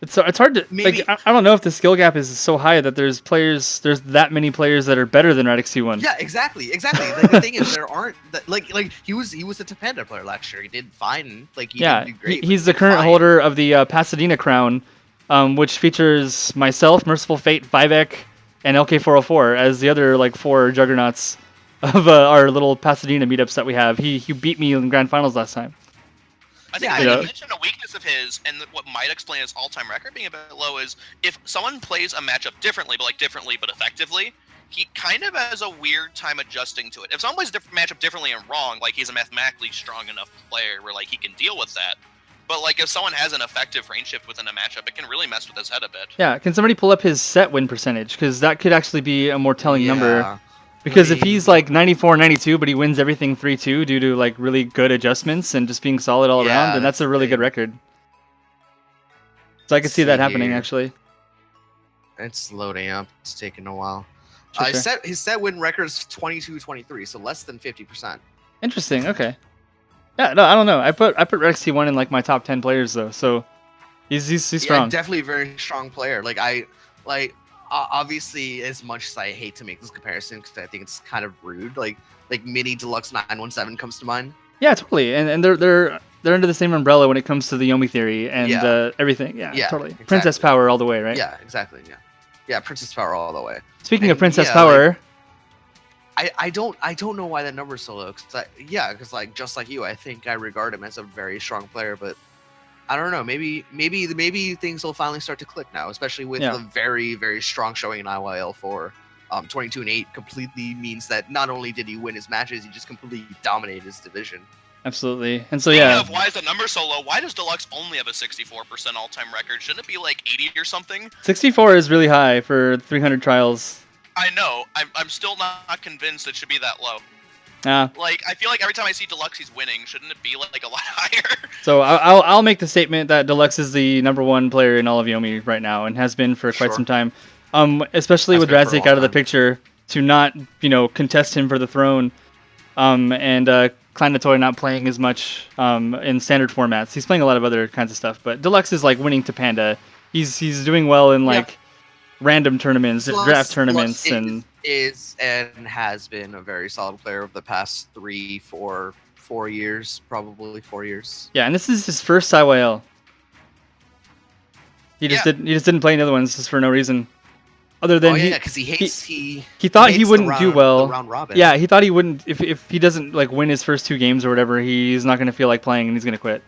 It's hard to like. I don't know if the skill gap is so high that there's that many players that are better than Radix C1. Yeah, exactly. Like, the thing is, there aren't like he was a Tapanda player last year. He did fine. Like he didn't do great. He's the current holder of the Pasadena crown, which features myself, Mercyful Fate, Vivek, and LK404 as the other like 4 juggernauts of our little Pasadena meetups that we have. He beat me in grand finals last time. I think you mentioned a weakness of his, and what might explain his all-time record being a bit low is if someone plays a matchup differently, but effectively, he kind of has a weird time adjusting to it. If someone plays a matchup differently and wrong, like he's a mathematically strong enough player where like he can deal with that. But like if someone has an effective range shift within a matchup, it can really mess with his head a bit. Yeah, can somebody pull up his set win percentage? Because that could actually be a more telling number. Because if he's like 94-92, but he wins everything 3-2 due to like really good adjustments and just being solid all around, then that's a really good record. So I could see that happening actually. It's loading up. It's taking a while. Sure. His set win record is 22-23, so less than 50%. Interesting. Okay. Yeah. No, I don't know. I put Rex T1 in like my top 10 players though, so he's strong. Yeah, definitely a very strong player. Obviously, as much as I hate to make this comparison because I think it's kind of rude, like Mini Deluxe 917 comes to mind. Yeah, totally, and they're under the same umbrella when it comes to the Yomi theory and everything. Yeah, totally. Exactly. Princess Power all the way, right? Yeah, exactly. Yeah, Princess Power all the way. Speaking of Princess Power, I don't know why that number's so low. Because like just like you, I think I regard him as a very strong player, but. I don't know. Maybe things will finally start to click now, especially with a very, very strong showing in IYL4. 22-8 completely means that not only did he win his matches, he just completely dominated his division. Absolutely. And so why is the number so low? Why does Deluxe only have a 64% all-time record? Shouldn't it be like 80 or something? 64 is really high for 300 trials. I know. I'm still not convinced it should be that low. Like, I feel like every time I see Deluxe, he's winning. Shouldn't it be like a lot higher? So I'll make the statement that Deluxe is the #1 player in all of Yomi right now and has been for quite some time. Especially with Radzik out of the picture to not contest him for the throne. And Kleinatoy not playing as much in standard formats. He's playing a lot of other kinds of stuff, but Deluxe is like winning to Panda. He's doing well in like random tournaments, draft tournaments, and is and has been a very solid player over the past 4 years, probably 4 years. Yeah, and this is his first IYL. He just didn't play any other ones just for no reason. Other than because he thought he wouldn't do well. The round robin. Yeah, he thought he wouldn't if he doesn't like win his first 2 games or whatever, he's not gonna feel like playing and he's gonna quit.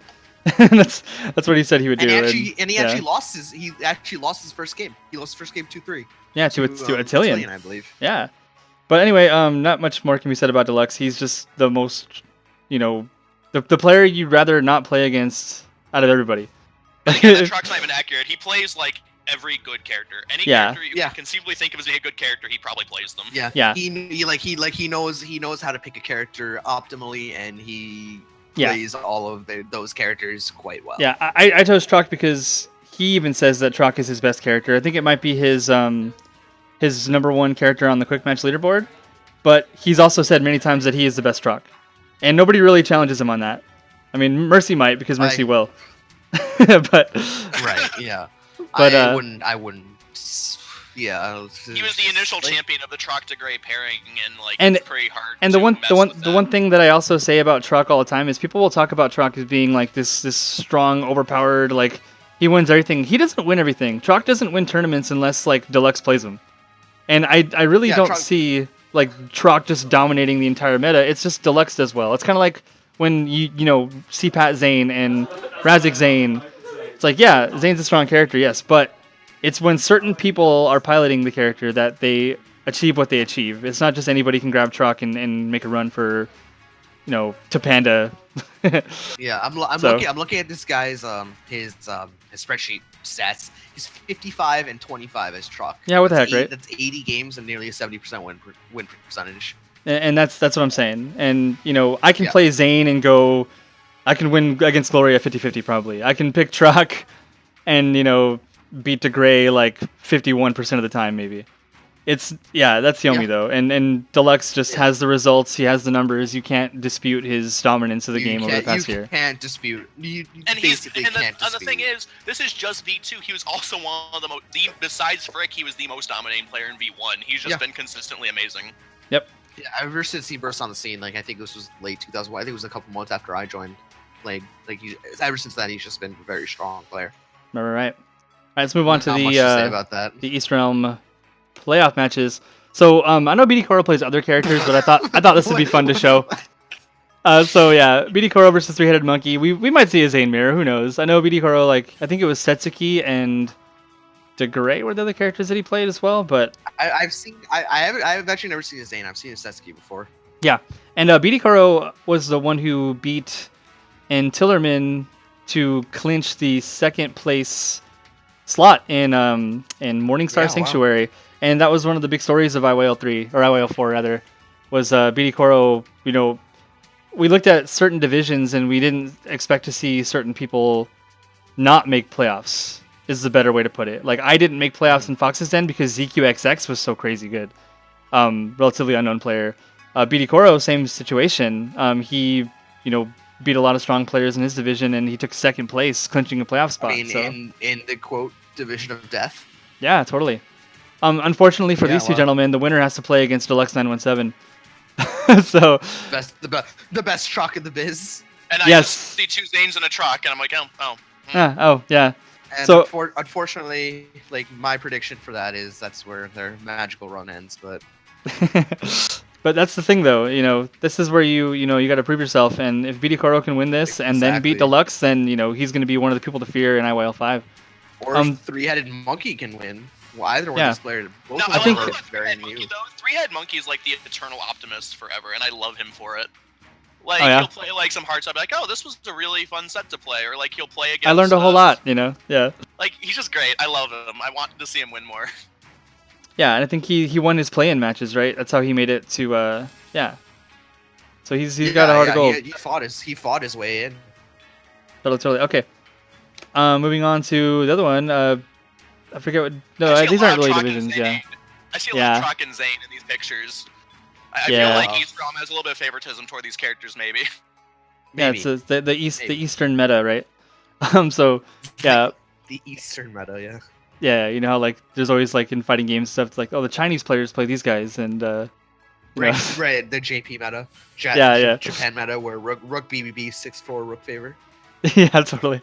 that's what he said he would do. He actually lost his first game. He lost his first game 2-3. Yeah, to Atilian, I believe. Yeah. But anyway, not much more can be said about Deluxe. He's just the most, the player you'd rather not play against out of everybody. That Truck's not even accurate. He plays like every good character. Any character you can conceivably think of as being a good character, he probably plays them. Yeah. He knows how to pick a character optimally, and he plays all of those characters quite well. Yeah, I chose Truck because he even says that Truck is his best character. I think it might be his #1 character on the quick match leaderboard, but he's also said many times that he is the best Truck, and nobody really challenges him on that. I mean, Mercy might, because Mercy will. But yeah. But I wouldn't. Yeah. He was the initial champion of the Truck to Gray pairing, and it's pretty hard. And the one thing that I also say about Truck all the time is people will talk about Truck as being like this strong, overpowered, like he wins everything. He doesn't win everything. Truck doesn't win tournaments unless like Deluxe plays him. And I really don't see like Truck just dominating the entire meta. It's just Deluxe does well. It's kind of like when you cpat Zane and Razik Zane. It's like, yeah, Zane's a strong character, yes, but it's when certain people are piloting the character that they achieve what they achieve. It's not just anybody can grab Truck and make a run for, Topanda. Yeah, I'm looking at this guy's his spreadsheet stats. He's 55 and 25 as Truck. Yeah, what the heck, right? That's 80 games and nearly a 70% win percentage. And that's what I'm saying. And I can play Zane and go. I can win against Gloria 50-50 probably. I can pick Truck and beat DeGray like 51% of the time maybe. That's Yomi though. And Deluxe just has the results. He has the numbers. You can't dispute his dominance of the game over the past year. You can't dispute. You and basically can't dispute. The thing is, this is just V2. He was also one of the most. Besides Frick, he was the most dominating player in V1. He's just been consistently amazing. Yep. Yeah, ever since he burst on the scene, like I think this was late 2001. I think it was a couple months after I joined. Ever since then, he's just been a very strong player. Right. All right, let's move on to the East Realm playoff matches. So I know BD Koro plays other characters, but I thought this would be fun to show. BD Koro versus Three-Headed Monkey. We might see a Zane mirror. Who knows? I know BD Koro, I think it was Setsuki and DeGray were the other characters that he played as well. But I've actually never seen a Zane. I've seen a Setsuki before. Yeah, and BD Koro was the one who beat Tillerman to clinch the second place slot in Morningstar Sanctuary. Wow. And that was one of the big stories of IYL3, or IYL4 rather, was BD Koro. We looked at certain divisions and we didn't expect to see certain people not make playoffs, is the better way to put it. Like, I didn't make playoffs in Fox's Den because ZQXX was so crazy good. Relatively unknown player. BD Koro, same situation. He, beat a lot of strong players in his division, and he took second place, clinching a playoff spot. In the quote division of death. Yeah, totally. Unfortunately for these two gentlemen, the winner has to play against Deluxe 917. So the best Truck in the biz. And I just see two Zanes in a Truck, and I'm like, yeah. And so unfortunately, my prediction for that is that's where their magical run ends. But but that's the thing, though. This is where you got to prove yourself. And if BD Koro can win this and then beat Deluxe, then he's going to be one of the people to fear in IYL5. Or if Three-Headed Monkey can win. Well, either one of these players. Both no, of them are very new. Monkey, though. Three-Head Monkey is like the eternal optimist forever, and I love him for it. He'll play some hard stuff, this was a really fun set to play, or he'll play against. I learned a whole lot, yeah. He's just great. I love him. I wanted to see him win more. Yeah, and I think he won his play-in matches, right? That's how he made it to So he's got a heart of gold. He fought his way in. Totally. Okay. Moving on to the other one. I forget what. No, these aren't really divisions. Yeah. I see a lot of Truck and Zane in these pictures. I feel like East Realm has a little bit of favoritism toward these characters, maybe. Yeah, it's the Eastern meta, right? The Eastern meta, yeah. Yeah, how there's always in fighting games stuff. It's the Chinese players play these guys, and right, the JP meta, Japan meta, where Rook BBB 6-4 Rook favor. Yeah, totally.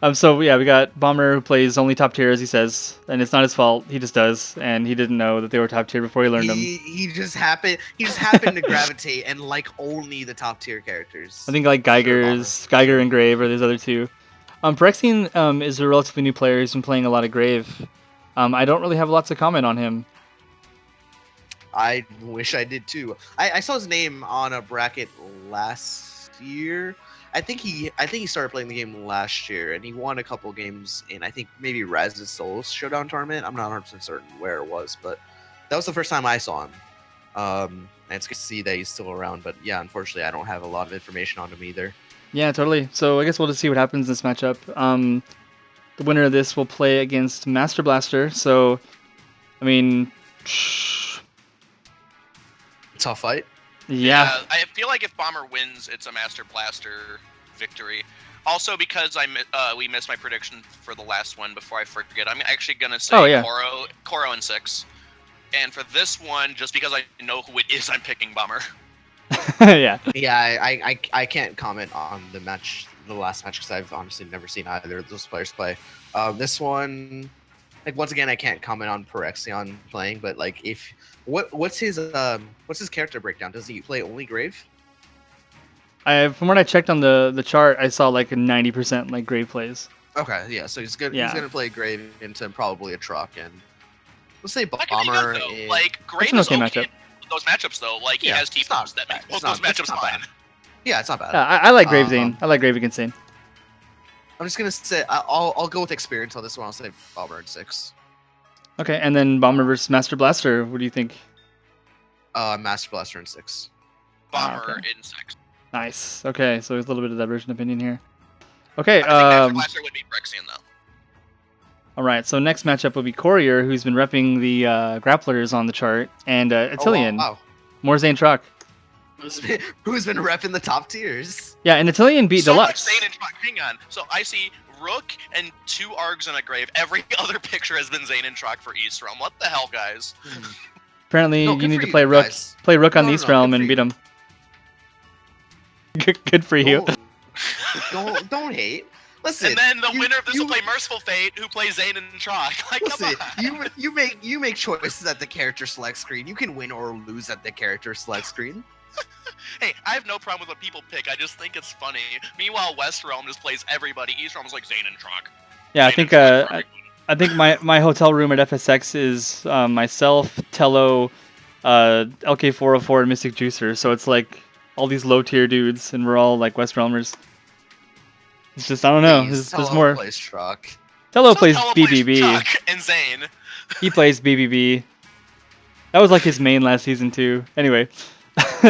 We got Bomber, who plays only top tier, as he says, and it's not his fault. He just does, and he didn't know that they were top tier before he learned them. He just happened to gravitate and only the top tier characters. I think Geiger and Grave are these other two. Phyrexian is a relatively new player. He's been playing a lot of Grave. I don't really have lots of comment on him. I wish I did too. I saw his name on a bracket last year. I think he started playing the game last year, and he won a couple games in, I think, maybe Raz's Souls Showdown tournament. I'm not 100% certain where it was, but that was the first time I saw him. And it's good to see that he's still around, but yeah, unfortunately, I don't have a lot of information on him either. Yeah, totally. So I guess we'll just see what happens in this matchup. The winner of this will play against mastrblastr. So, I mean, Tough fight. yeah. I feel like if Bomber wins, it's a mastrblastr victory. Also, because we missed my prediction for the last one before I forget, I'm actually gonna say Koro in 6. And for this one, just because I know who it is, I'm picking Bomber. Yeah. Yeah, I can't comment on the last match, because I've honestly never seen either of those players play. This one, like, once again, I can't comment on Perexion playing, but like, what's his character breakdown? Does he play only Grave? From what I checked on the chart, I saw like a 90% like Grave plays. Okay, yeah, so he's good. Yeah. He's gonna play Grave into probably a truck, and let's say That could be Bomber. good, though. Like, Grave an is okay okay matchup. in those matchups, though. Like, he Yeah, has it's not T-Pose that bad. makes both It's those not- it's matchups not fine. bad. Yeah, it's not bad. Yeah, I like Grave Zane. I like Grave against Zane. I'm just gonna say I'll go with experience on this one. I'll say Bomber in 6. Okay, and then Bomber versus mastrblastr. What do you think? mastrblastr in 6. Bomber okay. in 6. Nice. Okay, so there's a little bit of divergent opinion here. Okay. I think mastrblastr would be Brexian, though. All right. So next matchup will be Courier, who's been repping the grapplers on the chart, and Atilian, Oh, wow. more Zane Truck. Who's been repping the top tiers? Yeah, and Atilian beat So Deluxe. much Zane and Truck. Hang on. So I see Rook and 2 Args and a Grave. Every other picture has been Zane and Truck for East Realm. What the hell, guys? Apparently, No, you good need for to you play Rook. guys. Play Rook on No, the no, East no, Realm good and for beat you. him. Good for you. Don't hate. Listen, And then the winner of this will play Mercyful Fate, who plays Zane and Truck. Like, Listen, come on. you make choices at the character select screen. You can win or lose at the character select screen. Hey, I have no problem with what people pick. I just think it's funny. Meanwhile, West Realm just plays everybody. East Realm's like Zane and Truck. Yeah, I Zane think and Truck. I think my hotel room at FSX is myself, Tello, LK404, and Mystic Juicer. So it's like all these low tier dudes, and we're all like West Realmers. It's just, I don't know. There's more. Plays truck. Tello So plays Tello BBB. Truck and Zane. He plays BBB. That was like his main last season too. Anyway,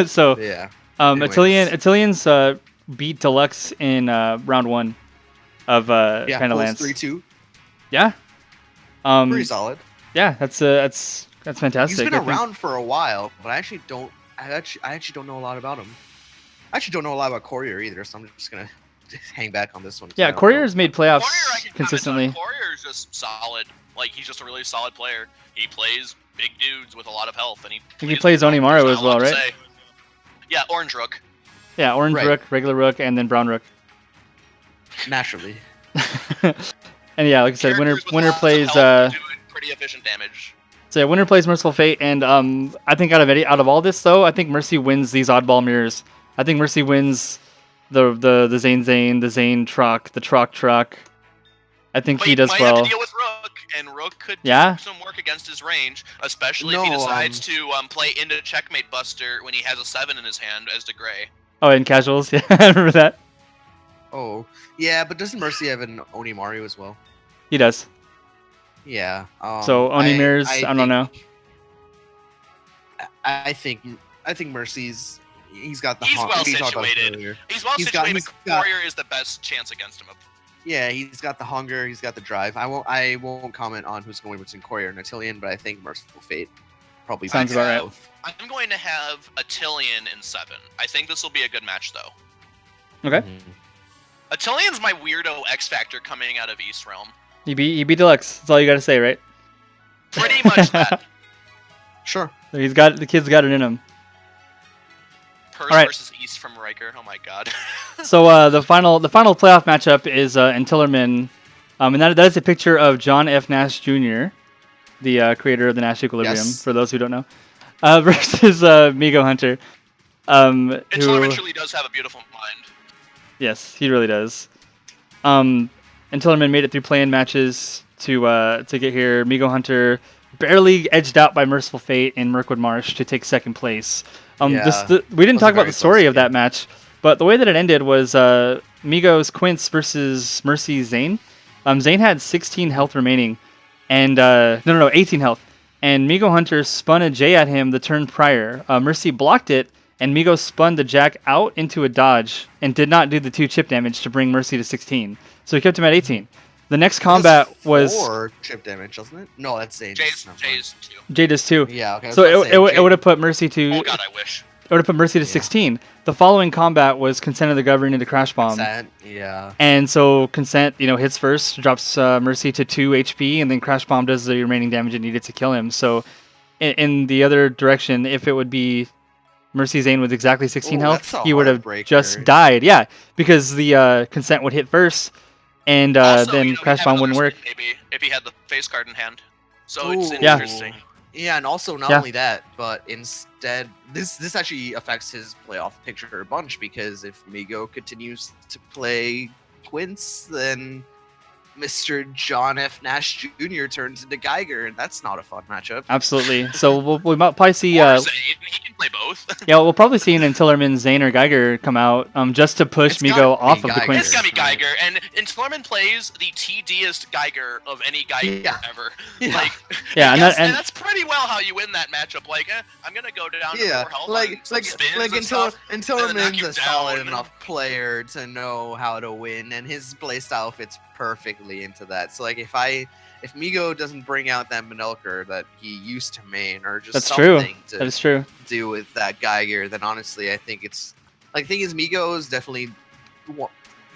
so Yeah. Anyways. Atilian's beat Deluxe in round 1 of Yeah. kind of Lance. 3-2. Yeah. Pretty solid. Yeah, that's fantastic. He's been I think- around for a while, but I actually don't know a lot about him. I actually don't know a lot about Courier either, so I'm just gonna hang back on this one. Yeah, Courier's made playoffs Courier, I can consistently. comment on. Courier's just solid. Like, he's just a really solid player. He plays big dudes with a lot of health, and He plays Onimaru There's as not a lot well, to right? say. Yeah, Orange Rook. Yeah, Orange Right. Rook, regular Rook, and then Brown Rook. Naturally. And yeah, like I said, winner Characters with lots of plays health doing pretty efficient damage. so yeah, winner plays Mercyful Fate, and I think out of all this though, I think Mercy wins these oddball mirrors. I think Mercy wins the Zane, the Zane Truck, the Truck. I think But he does might well. have to deal with Rook, and Rook could Yeah? do some work against his range, especially if he No, decides to play into Checkmate Buster when he has a 7 in his hand as the Gray. Oh, in casuals, yeah, I remember that. Oh, yeah, but doesn't Mercy have an Onimaru as well? He does. Yeah. So Oni mirrors, I don't know. I think Mercy's he's got the He's hung- well we talked about this situated. earlier. He's well He's got- situated, he's but got- Warrior is the best chance against him. Yeah, he's got the hunger, he's got the drive. I won't comment on who's going between Courier and Atilian, but I think Mercyful Fate probably Sounds beats about right. both. I'm going to have Atilian in 7. I think this will be a good match, though. Okay. Atilian's my weirdo X Factor coming out of East Realm. He beat Deluxe. That's all you got to say, right? Pretty much that. Sure. The kid's got it in him. Purse Alright. versus East from Riker. Oh my god. So the final playoff matchup is Intillerman, and that is a picture of John F. Nash Jr., the creator of the Nash Equilibrium. Yes. For those who don't know, versus Migo Hunter. Intillerman truly does have a beautiful mind. Yes, he really does. Intillerman made it through play-in matches to get here. Migo Hunter barely edged out by Mercyful Fate and Mirkwood Marsh to take second place. We didn't talk about the story of that match, but the way that it ended was Migos Quince versus Mercy Zane. Zane had 16 health remaining, and 18 health. And Migo Hunter spun a J at him the turn prior. Mercy blocked it, and Migo spun the Jack out into a dodge and did not do the 2 chip damage to bring Mercy to 16. So he kept him at 18. The next combat was 4 chip damage, doesn't it? No, that's Zane. Jay's 2. Jay does 2. Yeah, okay. So it would have put Mercy to. Oh god, I wish. It would have put Mercy to 16. The following combat was Consent of the Governed into Crash Bomb. Consent, yeah. And so Consent, hits first, drops Mercy to 2 HP, and then Crash Bomb does the remaining damage it needed to kill him. So in the other direction, if it would be Mercy Zane with exactly 16 health, he would have just died. Yeah, because the Consent would hit first, and Also, then Crash Bomb wouldn't work. Maybe if he had the face card in hand. So it's Yeah. interesting. Yeah, and also not only that, but instead, this actually affects his playoff picture a bunch, because if Migo continues to play Quince, then Mr. John F. Nash Jr. turns into Geiger, and that's not a fun matchup. Absolutely. So we might probably see. Or Zane, he can play both. Yeah, we'll probably see an Intillerman, Zane, or Geiger come out just to push It's Migo gotta off be of the Geiger. Quince. It's gotta be Geiger, and Tillerman plays the TDest Geiger of any Geiger ever. Yeah. Like, Yeah, and and that's pretty well how you win that matchup. Like, I'm gonna go down to 4 health on some spins and stuff. Tillerman's you a solid down. enough player to know how to win, and his playstyle fits perfectly into that. So like, if Migo doesn't bring out that Manelker that he used to main, or just That's true. something That to is true. do with that Geiger, then honestly, I think it's like, the thing is, Migo is definitely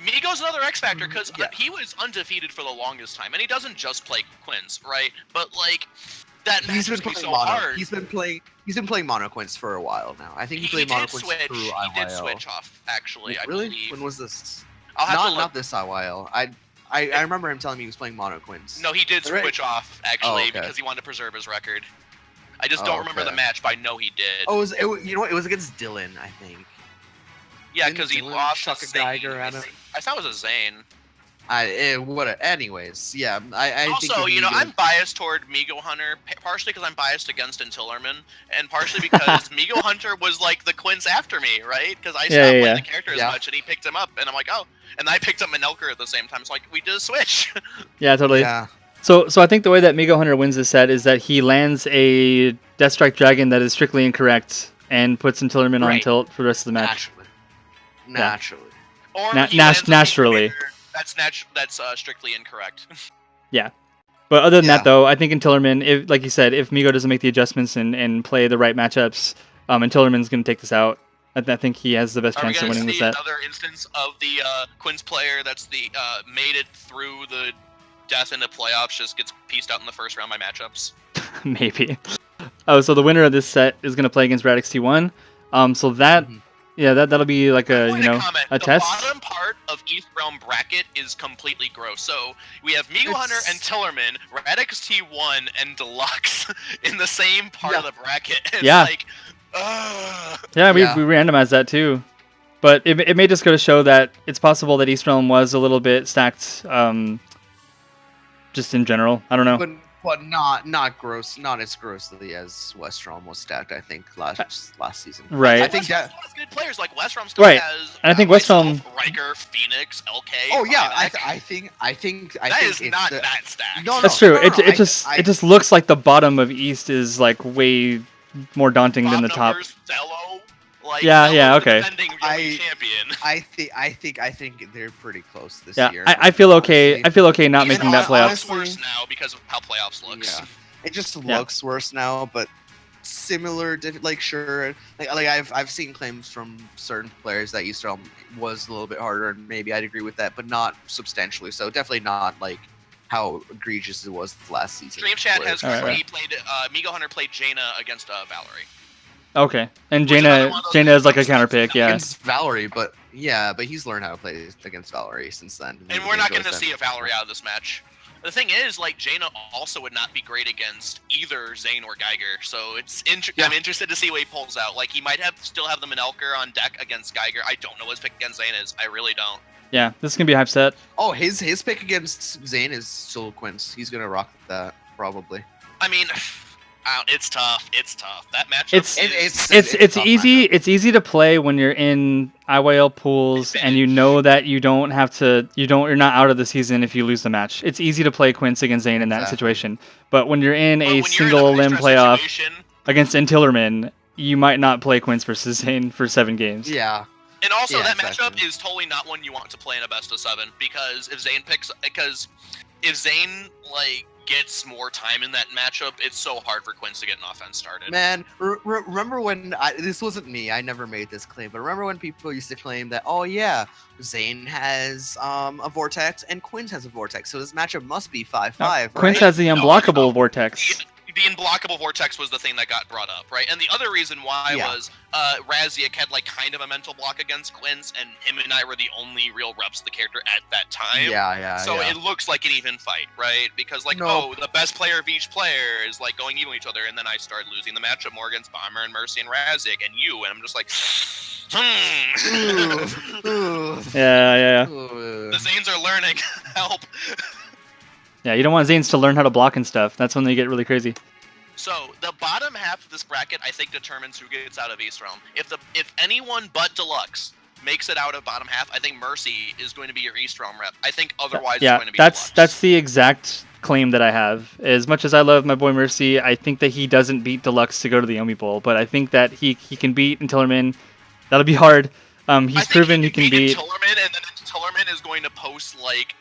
Migo's another X Factor because Yeah. he was undefeated for the longest time, and he doesn't just play Quince, right? But like, that he's been match playing so mono. hard. He's been playing Mono Quince for a while now. I think he played did Mono Quince switch. through He IYL. did switch off, actually. I Really? believe. When was this? I'll have to look. Not this IYL. I remember him telling me he was playing Mono Quince. No, he did Right. switch off actually Oh, okay. because he wanted to preserve his record. I just Oh, don't remember the okay. match, but I know he did. Oh, you know what? It was against Dylan, I think. yeah, didn't because he Dylan lost chuck to a Zane. Geiger at him? I thought it was a Zane. Anyways, yeah. I think Also, if I'm biased toward Migo Hunter, partially because I'm biased against Intillerman, and partially because Migo Hunter was like the Quince after me, right? Because I stopped playing the character as much, and he picked him up, and I'm like, oh. And I picked up Manelker at the same time, so like, we did a switch. Yeah, totally. Yeah. So I think the way that Migo Hunter wins this set is that he lands a Death Strike Dragon that is strictly incorrect and puts Intillerman on Right. tilt for the rest of the match. Naturally. Or Na- he lands a naturally. Commander. That's strictly incorrect. But other than Yeah. that, though, I think Intillerman, if, like you said, if Migo doesn't make the adjustments and play the right matchups, Intillerman's going to take this out. I think he has the best Are we chance of going to winning the see set. another instance of the Quince player that's made it through the death into playoffs, just gets pieced out in the first round by matchups? Maybe. Oh, so the winner of this set is going to play against Radix T1. So that, Mhm. that'll be like a, Comment, a the test. bottom part of East Realm bracket is completely gross. So we have Migo Hunter and Tillerman, Radix T1, and Deluxe in the same part of the bracket. It's like, Yeah, we Yeah. randomized that too. But it may just go to show that it's possible that East Realm was a little bit stacked, just in general. I don't know. But not gross, not as grossly as West Realm was stacked, I think, last season. Right. I think West that. Realm has good players, like West Realm still Right. has. And I think West Realm- Riker, Phoenix, LK. Oh yeah, Ryback. I think That is it's not the- that stacked. No, That's true. no, It just looks like the bottom of East is like way more daunting than the Bob top. Numbers, Zello, like, Yeah, Zello's yeah, the okay. defending I- Yogi champion. I think they're pretty close this Yeah, year. I feel okay. honestly. I feel okay not Even making that playoff. It's worse now because of how playoffs looks. Yeah. It just Yeah. looks worse now, but similar. Like sure, like I've seen claims from certain players that East Realm was a little bit harder, and maybe I'd agree with that, but not substantially. So definitely not like how egregious it was last season. Stream Chat has Alright. he played Migo Hunter played Jaina against Valerie. Okay, and Which is another Jaina one of those Jaina is like a games counter that's pick. Yeah. Against Valerie, but he's learned how to play against Valerie since then. And we're not going to see a Valerie out of this match. The thing is, like, Jaina also would not be great against either Zane or Geiger, so it's I'm interested to see what he pulls out. Like, he might still have the Manelker on deck against Geiger. I don't know what his pick against Zane is. I really don't. Yeah, this is gonna be a hype set. Oh, his pick against Zane is still Quince. He's gonna rock that probably. I mean, it's tough. It's tough. That matchup. It's easy. It's easy to play when you're in IYL pools and you know that you're not out of the season if you lose the match. It's easy to play Quince against Zane in that situation. But when you're in a single limb playoff against Intillerman, you might not play Quince versus Zane for 7 games. Yeah. And also, that matchup is totally not one you want to play in a best of 7 because if Zane like gets more time in that matchup, it's so hard for Quince to get an offense started. Man, remember when this wasn't me? I never made this claim, but remember when people used to claim that, oh yeah, Zane has a vortex and Quince has a vortex, so this matchup must be 5-5. Right? Quince has the unblockable vortex. The unblockable vortex was the thing that got brought up, right? And the other reason why was Raziek had like kind of a mental block against Quince, and him and I were the only real reps of the character at that time. So it looks like an even fight, right? Because like, the best player of each player is like going even with each other, and then I started losing the matchup more against Bomber and Mercy and Raziek and you, and I'm just like, Yeah. The Zanes are learning. Help. Yeah, you don't want Zanes to learn how to block and stuff. That's when they get really crazy. So the bottom half of this bracket, I think, determines who gets out of East Realm. If anyone but Deluxe makes it out of bottom half, I think Mercy is going to be your East Realm rep. I think otherwise it's going to be Deluxe. That's the exact claim that I have. As much as I love my boy Mercy, I think that he doesn't beat Deluxe to go to the Yomi Bowl, but I think that he can beat Intillerman. That'll be hard. He's proven he can beat Intillerman, and then Intillerman is going to post like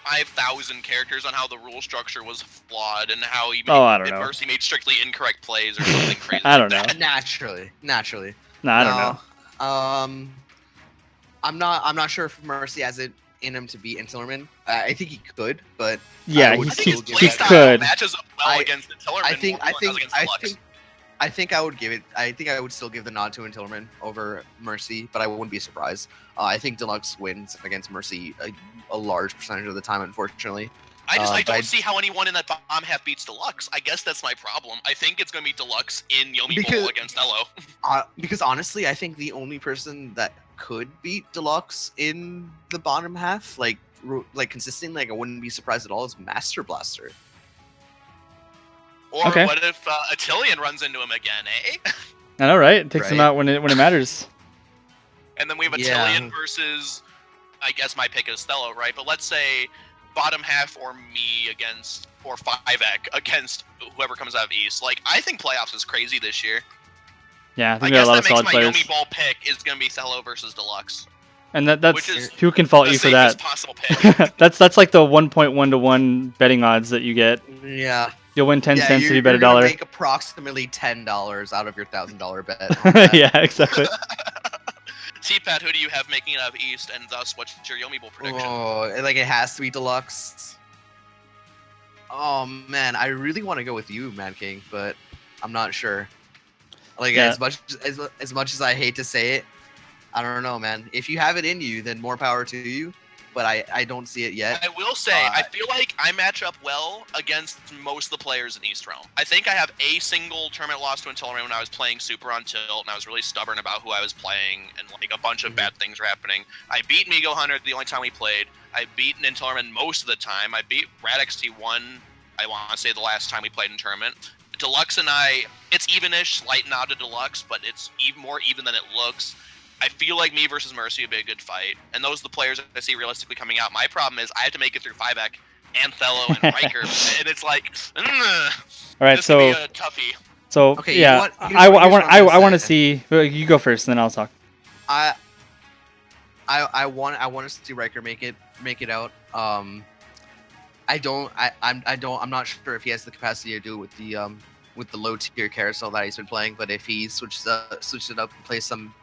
5,000 characters on how the rule structure was flawed and how he Mercy made strictly incorrect plays or something crazy. I don't know. Naturally. No, I don't know. I'm not sure if Mercy has it in him to beat Intillerman. I think he could, but yeah, he could. Matches up well against Intillerman. I think I would still give the nod to Intillerman over Mercy, but I wouldn't be surprised. I think Deluxe wins against Mercy a large percentage of the time, unfortunately. I don't see how anyone in that bottom half beats Deluxe. I guess that's my problem. I think it's going to be Deluxe in Yomi Bowl against Elo. Because honestly, I think the only person that could beat Deluxe in the bottom half, like consistently, I wouldn't be surprised at all, is mastrblastr. Or what if Atilian runs into him again, eh? I know, right? It takes him out when it matters. And then we have Atilian versus, I guess my pick is Stello, right? But let's say bottom half or me against, or 5ek against whoever comes out of East. Like, I think playoffs is crazy this year. Yeah, I think there are a lot of solid players. I guess that makes my Yomi Bowl pick is going to be Thello versus Deluxe. And that's who can fault you for that? Possible pick. that's like the 1.1 to 1 betting odds that you get. Yeah. You'll win 10 cents if you bet $1. You're make approximately $10 out of your $1,000 bet. Yeah, exactly. cpat, who do you have making it out of East, and thus what's your Yomi Bowl prediction? Oh, like it has to be Deluxe. Oh man, I really want to go with you, Mad King, but I'm not sure. Like as much as I hate to say it, I don't know, man. If you have it in you, then more power to you. But I don't see it yet. I will say, I feel like I match up well against most of the players in East Realm. I think I have a single tournament loss to Intillerman when I was playing Super on Tilt, and I was really stubborn about who I was playing, and like a bunch of bad things were happening. I beat Migo Hunter the only time we played. I beat Intillerman most of the time. I beat RadXT1, I want to say the last time we played in tournament. Deluxe and I, it's even-ish, slight nod to Deluxe, but it's even more even than it looks. I feel like me versus Mercy would be a good fight, and those are the players I see realistically coming out. My problem is I have to make it through 5ek and Thello and Riker, and it's like, all right, this could be a toughie. So okay, yeah, I want to see. You go first, and then I'll talk. I want to see Riker make it out. I'm not sure if he has the capacity to do it with the low tier carousel that he's been playing, but if he switched it up and plays some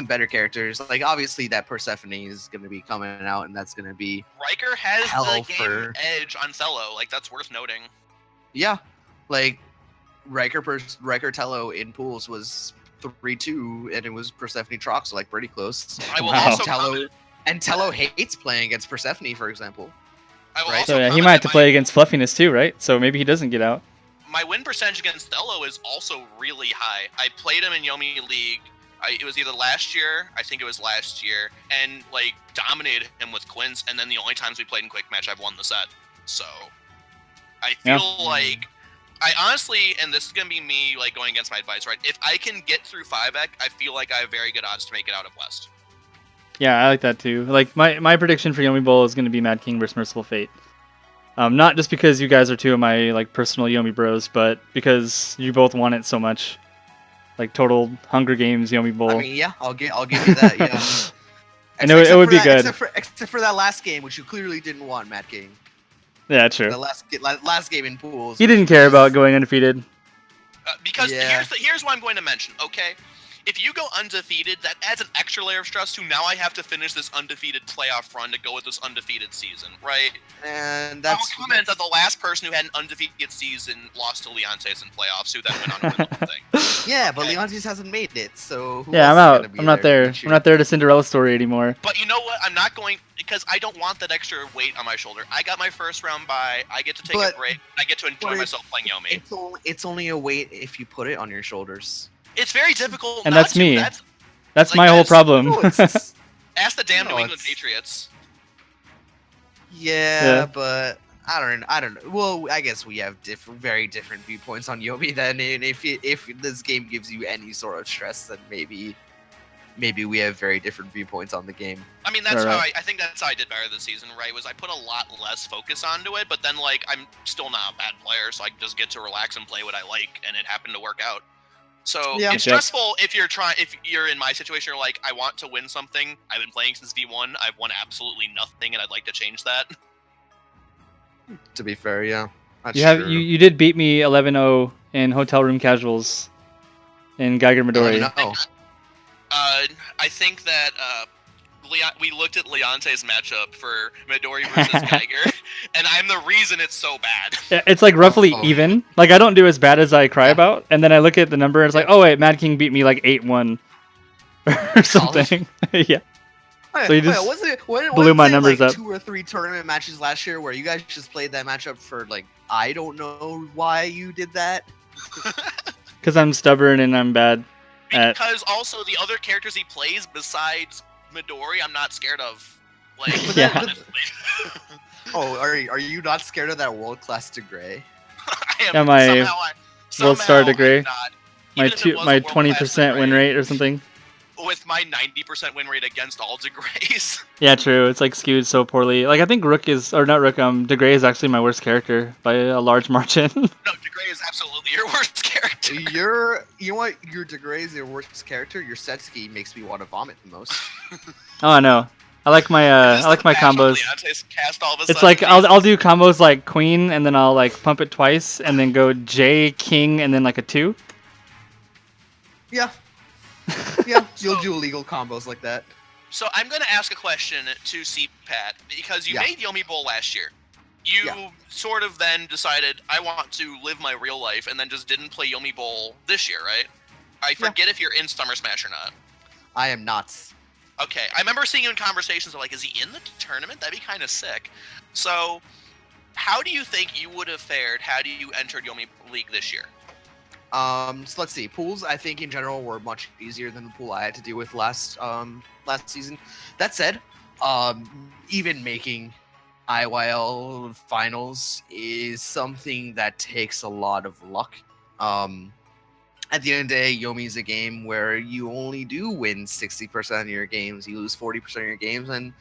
better characters, like obviously that Persephone is going to be coming out, and that's going to be Riker has the game edge on Thello, like that's worth noting. Yeah, like Riker Tello in pools was 3-2, and it was Persephone Trox, so like pretty close. I will also Tello hates playing against Persephone, for example. So yeah, he might have to play against Fluffiness too, right? So maybe he doesn't get out. My win percentage against Thello is also really high. I played him in Yomi League. It was either last year, I think it was last year, and like dominated him with Quince, and then the only times we played in quick match, I've won the set. So I feel like I honestly, and this is gonna be me like going against my advice, right? If I can get through 5-ek, I feel like I have very good odds to make it out of West. Yeah, I like that too. Like my prediction for Yomi Bowl is going to be Mad King versus Mercyful Fate. Not just because you guys are two of my like personal Yomi bros, but because you both want it so much. Like total Hunger Games Yomi Bowl. I mean, yeah, I'll give you that. Yeah. And it would be good. Except for that last game, which you clearly didn't want, Matt King. Yeah, true. The last game in pools. He didn't care about going undefeated. Because here's what I'm going to mention. Okay, if you go undefeated, that adds an extra layer of stress to now I have to finish this undefeated playoff run to go with this undefeated season, right? And that's I'll comment that the last person who had an undefeated season lost to Leontes in playoffs, who then went on to win the whole thing. Yeah, but Leontes hasn't made it, so who yeah, else I'm is out. gonna be I'm not there. I'm not there to Cinderella story anymore. But you know what? I'm not going because I don't want that extra weight on my shoulder. I got my first round bye. I get to take a break. I get to enjoy myself playing Yomi. It's only a weight if you put it on your shoulders. It's very difficult. And not that's to. me. That's like, my whole problem. Ask the damn New England Patriots. Yeah, but I don't know. Well, I guess we have very different viewpoints on Yomi then. And if this game gives you any sort of stress, then maybe we have very different viewpoints on the game. I mean, that's how I think that's how I did better this season, right? Was I put a lot less focus onto it, but then like I'm still not a bad player, so I just get to relax and play what I like, and it happened to work out. So it's stressful if you're in my situation. You're like, I want to win something. I've been playing since V1. I've won absolutely nothing, and I'd like to change that. To be fair, yeah. You did beat me 11-0 in Hotel Room Casuals in Geiger Midori. No. I think that we looked at Leonte's matchup for Midori versus Geiger, and I'm the reason it's so bad. Yeah, it's like roughly even. Like I don't do as bad as I cry about, and then I look at the number and it's like, oh wait, Mad King beat me like 8-1 or something. Yeah. So you just blew my numbers up. 2 or 3 tournament matches last year where you guys just played that matchup for like I don't know why you did that. Because I'm stubborn and I'm bad. Because also the other characters he plays besides Midori, I'm not scared of. Like, yeah. Oh, are you not scared of that world class Degray? I am. Yeah, my world star Degray. My 20% win rate or something. With my 90% win rate against all Degrays. Yeah, true. It's like skewed so poorly. Like I think Degray is actually my worst character by a large margin. No, Degray is absolutely your worst character. You know what? Your Degray is your worst character. Your Setsuki makes me want to vomit the most. Oh, I know. I like my combos. It's like I'll do combos like Queen and then I'll like pump it twice and then go J King and then like a 2. Yeah. Yeah, you'll do illegal combos like that. So I'm going to ask a question to cpat, because you made Yomi Bowl last year. You sort of then decided, I want to live my real life, and then just didn't play Yomi Bowl this year, right? I forget if you're in Summer Smash or not. I am not. Okay, I remember seeing you in conversations like, is he in the tournament? That'd be kind of sick. So, how do you think you would have fared had you entered Yomi League this year? So let's see. Pools, I think in general were much easier than the pool I had to deal with last season. That said, even making IYL finals is something that takes a lot of luck. At the end of the day, Yomi is a game where you only do win 60% of your games. You lose 40% of your games, and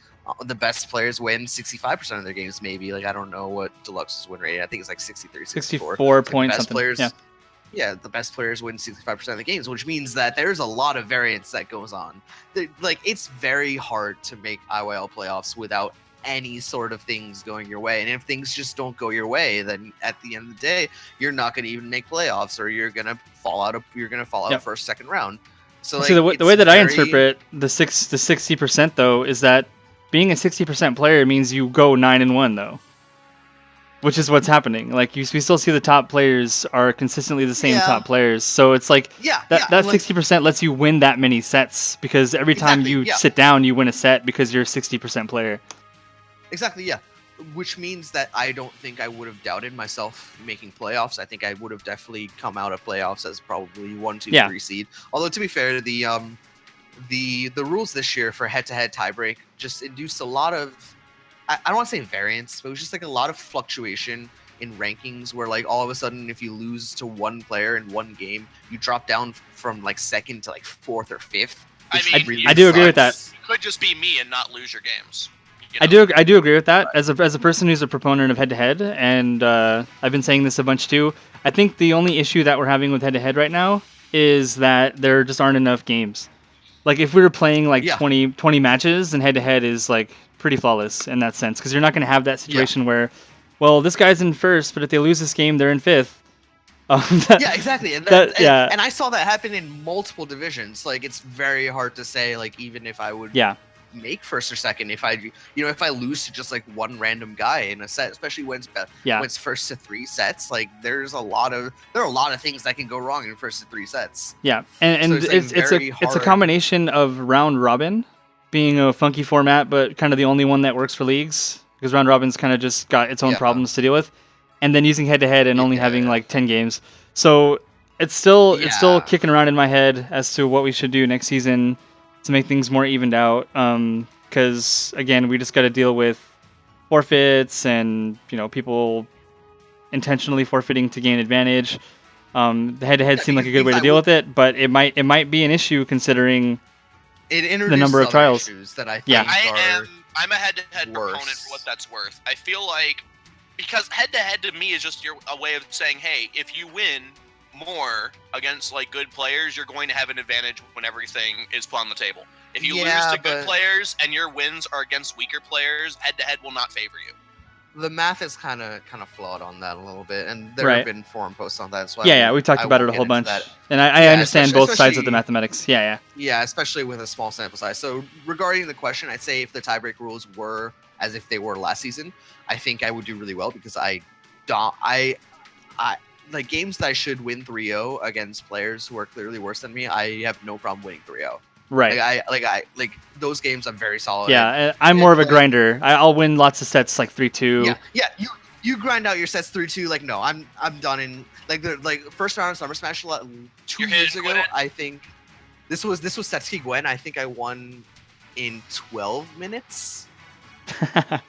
the best players win 65% of their games. Maybe I don't know what Deluxe's win rate. I think it's like 63, 64 points something. Players, yeah, the best players win 65% of the games, which means that there's a lot of variance that goes on. It's very hard to make IYL playoffs without any sort of things going your way. And if things just don't go your way, then at the end of the day, you're not going to even make playoffs, or you're going to fall out first, second round. So see, the way that I interpret the 60% though is that being a 60% player means you go 9-1 though. Which is what's happening. Like we still see the top players are consistently the same top players. So it's like that 60% lets you win that many sets, because every time you sit down, you win a set because you're a 60% player. Exactly. Yeah. Which means that I don't think I would have doubted myself making playoffs. I think I would have definitely come out of playoffs as probably 1, 2, 3 seed. Although to be fair, the rules this year for head-to-head tiebreak just induced a lot of, I don't want to say variance, but it was just like a lot of fluctuation in rankings where like all of a sudden if you lose to one player in one game, you drop down from like second to like fourth or fifth. I mean, really I do agree with that. You could just be me and not lose your games. You know? I do agree with that. As a person who's a proponent of head-to-head, and I've been saying this a bunch too. I think the only issue that we're having with head-to-head right now is that there just aren't enough games. Like if we were playing like 20 matches, and head-to-head is like pretty flawless in that sense, because you're not going to have that situation where, well, this guy's in first, but if they lose this game, they're in fifth. Yeah, exactly. And I saw that happen in multiple divisions. Like it's very hard to say, like even if I would make first or second, if I lose to just like one random guy in a set, especially when it's first to 3 sets, like there are a lot of things that can go wrong in first to 3 sets. Yeah, and so it's a combination of round robin being a funky format, but kind of the only one that works for leagues, because round robin's kind of just got its own problems to deal with. And then using head-to-head and only having like 10 games. So it's still kicking around in my head as to what we should do next season to make things more evened out. Because, again, we just got to deal with forfeits and, people intentionally forfeiting to gain advantage. The head-to-head seemed like a good way to deal with it, but it might be an issue considering the number of trials. That I think I'm a head-to-head proponent for what that's worth. I feel like because head-to-head to me is just a way of saying, hey, if you win more against like good players, you're going to have an advantage when everything is put on the table. If you lose to good players and your wins are against weaker players, head-to-head will not favor you. The math is kind of flawed on that a little bit, and there have been forum posts on that. So we talked about it a whole bunch, and I understand both sides of the mathematics. Yeah, especially with a small sample size. So regarding the question, I'd say if the tiebreak rules were as if they were last season, I think I would do really well because I like games that I should win 3-0 against players who are clearly worse than me. I have no problem winning 3-0. Right. Like those games I'm very solid. Yeah, I'm more of a grinder. I'll win lots of sets like 3-2. Yeah. You grind out your sets 3-2. Like no, I'm done in like first round of Summer Smash 2 years ago. I think this was Setsuki Gwen. I think I won in 12 minutes.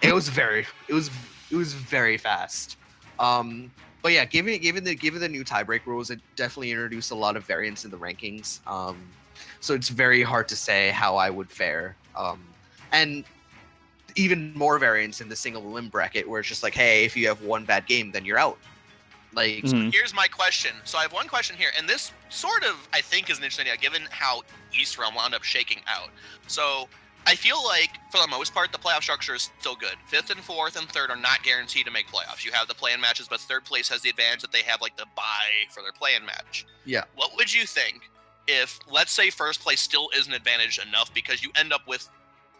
It was very fast. But yeah, given the new tiebreak rules, it definitely introduced a lot of variance in the rankings. So it's very hard to say how I would fare. And even more variance in the single limb bracket, where it's just like, hey, if you have one bad game, then you're out. Like, so here's my question. So I have one question here, and this sort of I think is an interesting idea, given how East Realm wound up shaking out. So I feel like, for the most part, the playoff structure is still good. 5th and 4th and 3rd are not guaranteed to make playoffs. You have the play-in matches, but 3rd place has the advantage that they have, like, the bye for their play-in match. Yeah. What would you think if, let's say, 1st place still isn't advantaged enough because you end up with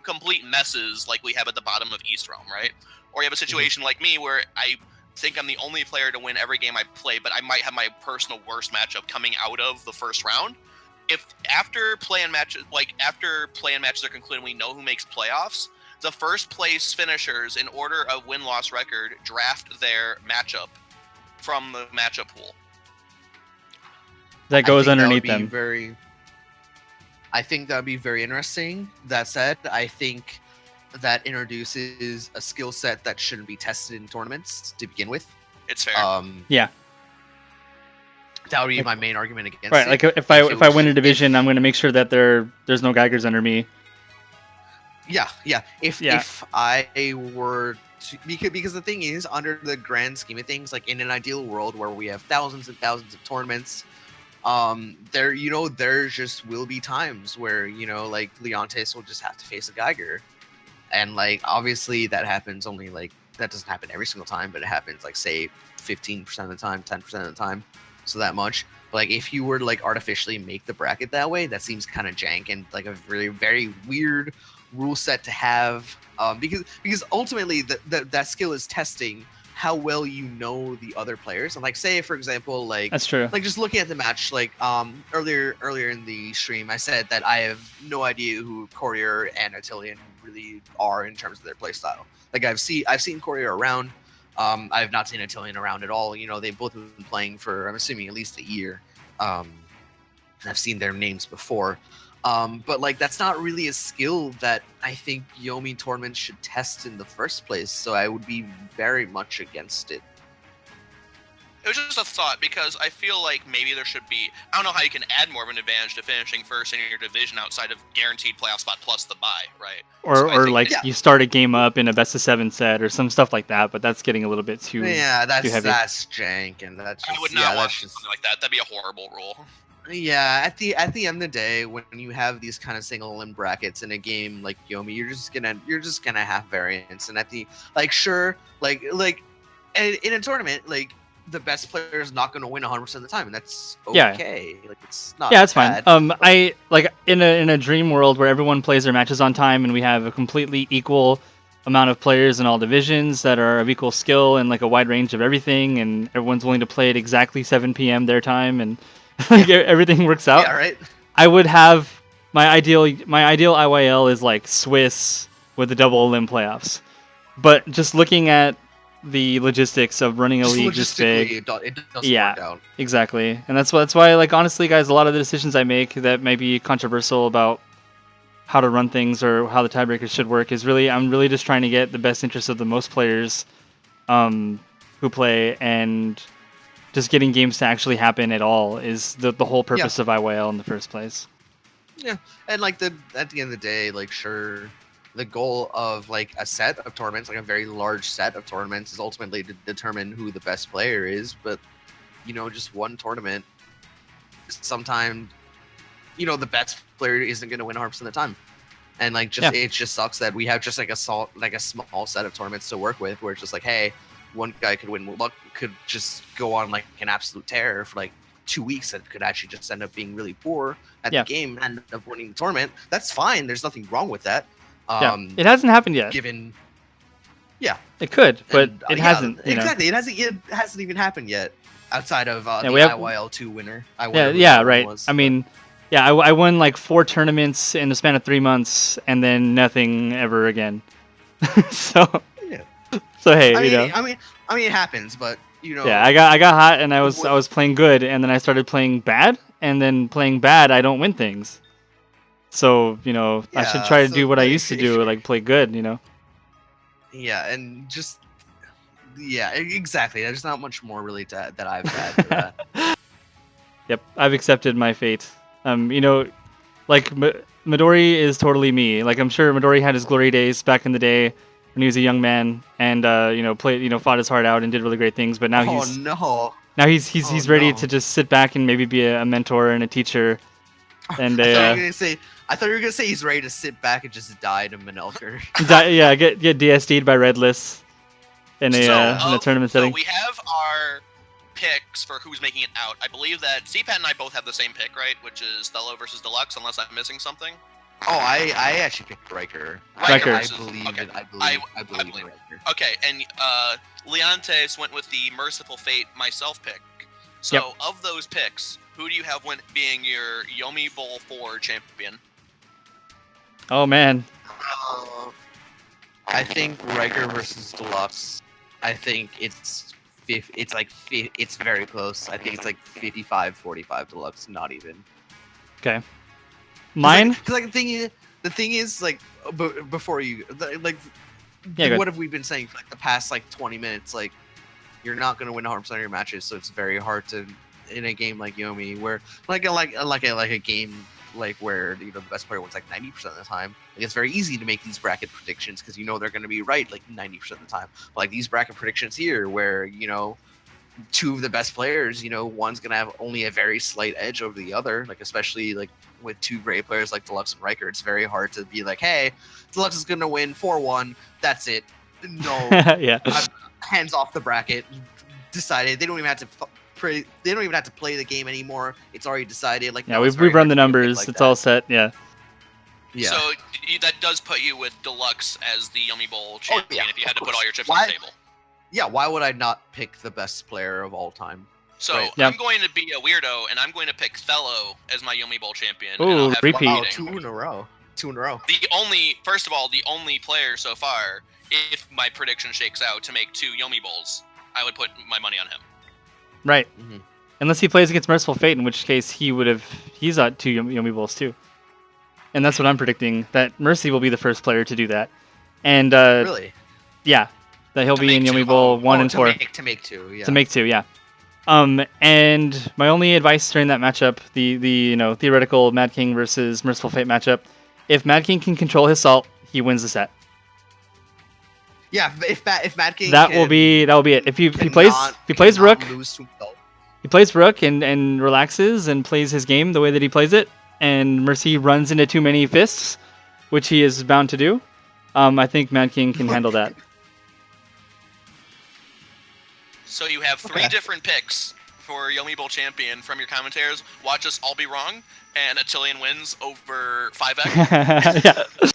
complete messes like we have at the bottom of East Realm, right? Or you have a situation like me where I think I'm the only player to win every game I play, but I might have my personal worst matchup coming out of the first round. If after play-in matches are concluded, we know who makes playoffs, the first place finishers, in order of win-loss record, draft their matchup from the matchup pool. That goes underneath them. I think that would be very interesting. That said, I think that introduces a skill set that shouldn't be tested in tournaments to begin with. It's fair. Yeah. That would be my main argument against it. Right, like if I win a division, I'm going to make sure that there's no Geigers under me. Yeah. If I were to, because the thing is, under the grand scheme of things, like in an ideal world where we have thousands and thousands of tournaments, there just will be times where, like Leontes will just have to face a Geiger. And like, obviously that happens only like, that doesn't happen every single time, but it happens like say 15% of the time, 10% of the time. So that much. But like if you were to like artificially make the bracket that way, that seems kind of jank and like a very, very weird rule set to have. Because ultimately that skill is testing how well you know the other players. And like say for example, like that's true. Like just looking at the match, like earlier in the stream, I said that I have no idea who Courier and Atilian really are in terms of their playstyle. Like I've seen Courier around. I have not seen Atilian around at all. They've both been playing for, I'm assuming, at least a year. And I've seen their names before. But like that's not really a skill that I think Yomi tournaments should test in the first place. So I would be very much against it. It was just a thought because I feel like maybe there should be. I don't know how you can add more of an advantage to finishing first in your division outside of guaranteed playoff spot plus the bye, right? Or like you start a game up in a best of 7 set or some stuff like that, but that's getting a little bit too too heavy. That's jank, and that's just, I would not watch something like that. That'd be a horrible rule. Yeah, at the end of the day, when you have these kind of single elim brackets in a game like Yomi, you're just gonna have variance, and at the in a tournament, like the best player is not gonna win 100% of the time, and that's okay. Yeah. Like it's not. Yeah, it's bad. fine. I like in a dream world where everyone plays their matches on time and we have a completely equal amount of players in all divisions that are of equal skill and like a wide range of everything, and everyone's willing to play at exactly 7 p.m. their time and. Everything works out. Yeah, right. I would have my ideal IYL is like Swiss with the double elim playoffs, but just looking at the logistics of running a league this big, it doesn't yeah, work out. Exactly, and that's why like honestly, guys, a lot of the decisions I make that may be controversial about how to run things or how the tiebreakers should work is really I'm really just trying to get the best interest of the most players who play and. Just getting games to actually happen at all is the whole purpose of IYL in the first place. Yeah, and like at the end of the day, like sure, the goal of like a set of tournaments, like a very large set of tournaments, is ultimately to determine who the best player is. But just one tournament, sometimes the best player isn't going to win 100% of the time, and like it just sucks that we have just like a small set of tournaments to work with, where it's just like, hey. One guy could just go on like an absolute tear for like 2 weeks that could actually just end up being really poor at the game and end up winning the tournament. That's fine. There's nothing wrong with that. It hasn't happened yet. It could, but it hasn't. Exactly. It hasn't even happened yet outside of the IYL2 winner. Right. I mean, I won like 4 tournaments in the span of 3 months and then nothing ever again. So hey, I mean, it happens, but Yeah, I got hot and I was playing good, and then I started playing bad, and then playing bad, I don't win things. So I should try to do what I used to do, like play good. Yeah, and just exactly. There's not much more really that I've had for that. Yep, I've accepted my fate. Like Midori is totally me. Like I'm sure Midori had his glory days back in the day. When he was a young man, and played, fought his heart out and did really great things. But now he's ready to just sit back and maybe be a mentor and a teacher. And I thought you were gonna say he's ready to sit back and just die to Manelker. Get DSD'd by Redless in a tournament setting. So we have our picks for who's making it out. I believe that cpat and I both have the same pick, right? Which is Thello versus Deluxe, unless I'm missing something. Oh, I actually picked Riker. Riker. I believe Riker. Okay, and Leontes went with the Mercyful Fate myself pick. So of those picks, who do you have being your IYL4 champion? Oh man. I think Riker versus Deluxe. I think it's very close. I think it's like 55-45 Deluxe, not even. Okay. Mine? Because like the thing is like before you like what have we been saying for like the past like 20 minutes? Like you're not gonna win 100% of your matches, so it's very hard to in a game like Yomi where like a game like where the best player wins like 90% of the time. Like it's very easy to make these bracket predictions because they're gonna be right like 90% of the time. But like these bracket predictions here where two of the best players, one's gonna have only a very slight edge over the other, like especially like with 2 great players like Deluxe and Riker. It's very hard to be like, hey, Deluxe is gonna win 4-1. That's it. No, hands off the bracket. Decided. They don't even have to play. They don't even have to play the game anymore. It's already decided. Like we've run the numbers. Like it's all set. Yeah. So that does put you with Deluxe as the Yummy Bowl champion if you had to put all your chips on the table. Yeah, why would I not pick the best player of all time? So I'm going to be a weirdo, and I'm going to pick Thello as my Yomi Bowl champion. Ooh, repeat. Wow, 2 in a row. 2 in a row. First of all, the only player so far, if my prediction shakes out, to make 2 Yomi Bowls, I would put my money on him. Right. Mm-hmm. Unless he plays against Mercyful Fate, in which case he's at 2 Yomi Bowls too. And that's what I'm predicting, that Mercy will be the first player to do that. And really? Yeah. That he'll be in Yomi Bowl 1 and 4. To make 2, yeah. To make 2, yeah. And my only advice during that matchup, the theoretical Mad King versus Mercyful Fate matchup, if Mad King can control his salt, he wins the set. Yeah, if Mad King that will be it. If he plays Rook, he plays Rook and relaxes and plays his game the way that he plays it, and Mercy runs into too many fists, which he is bound to do. I think Mad King can handle that. So you have 3 different picks for Yomi Bowl champion from your commentators. Watch us all be wrong, and Attilian wins over 5x.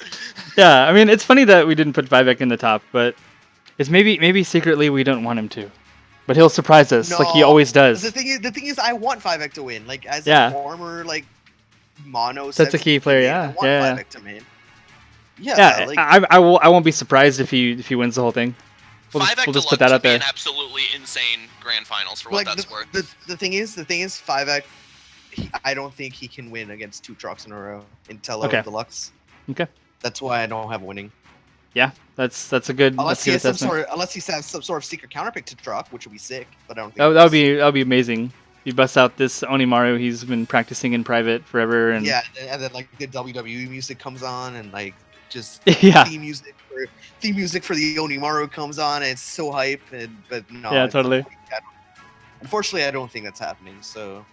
Yeah. I mean, it's funny that we didn't put 5x in the top, but it's maybe secretly we don't want him to, but he'll surprise us like he always does. The thing is, I want 5x to win. Like as a former mono. That's a key player. I want 5x to win. Yeah. Like, I won't be surprised if he wins the whole thing. We'll just put that out there. An absolutely insane grand finals for what that's worth. The thing is 5x. I don't think he can win against 2 trucks in a row in Tello Deluxe. Okay. That's why I don't have winning. Yeah, that's a good. Unless he has some sort of secret counterpick to truck, which would be sick. But I don't think that would be amazing. He busts out this Onimaru he's been practicing in private forever, and and then like the WWE music comes on, and like just theme music for the Onimaru comes on, and it's so hype. But no, totally. Unfortunately, I don't think that's happening. So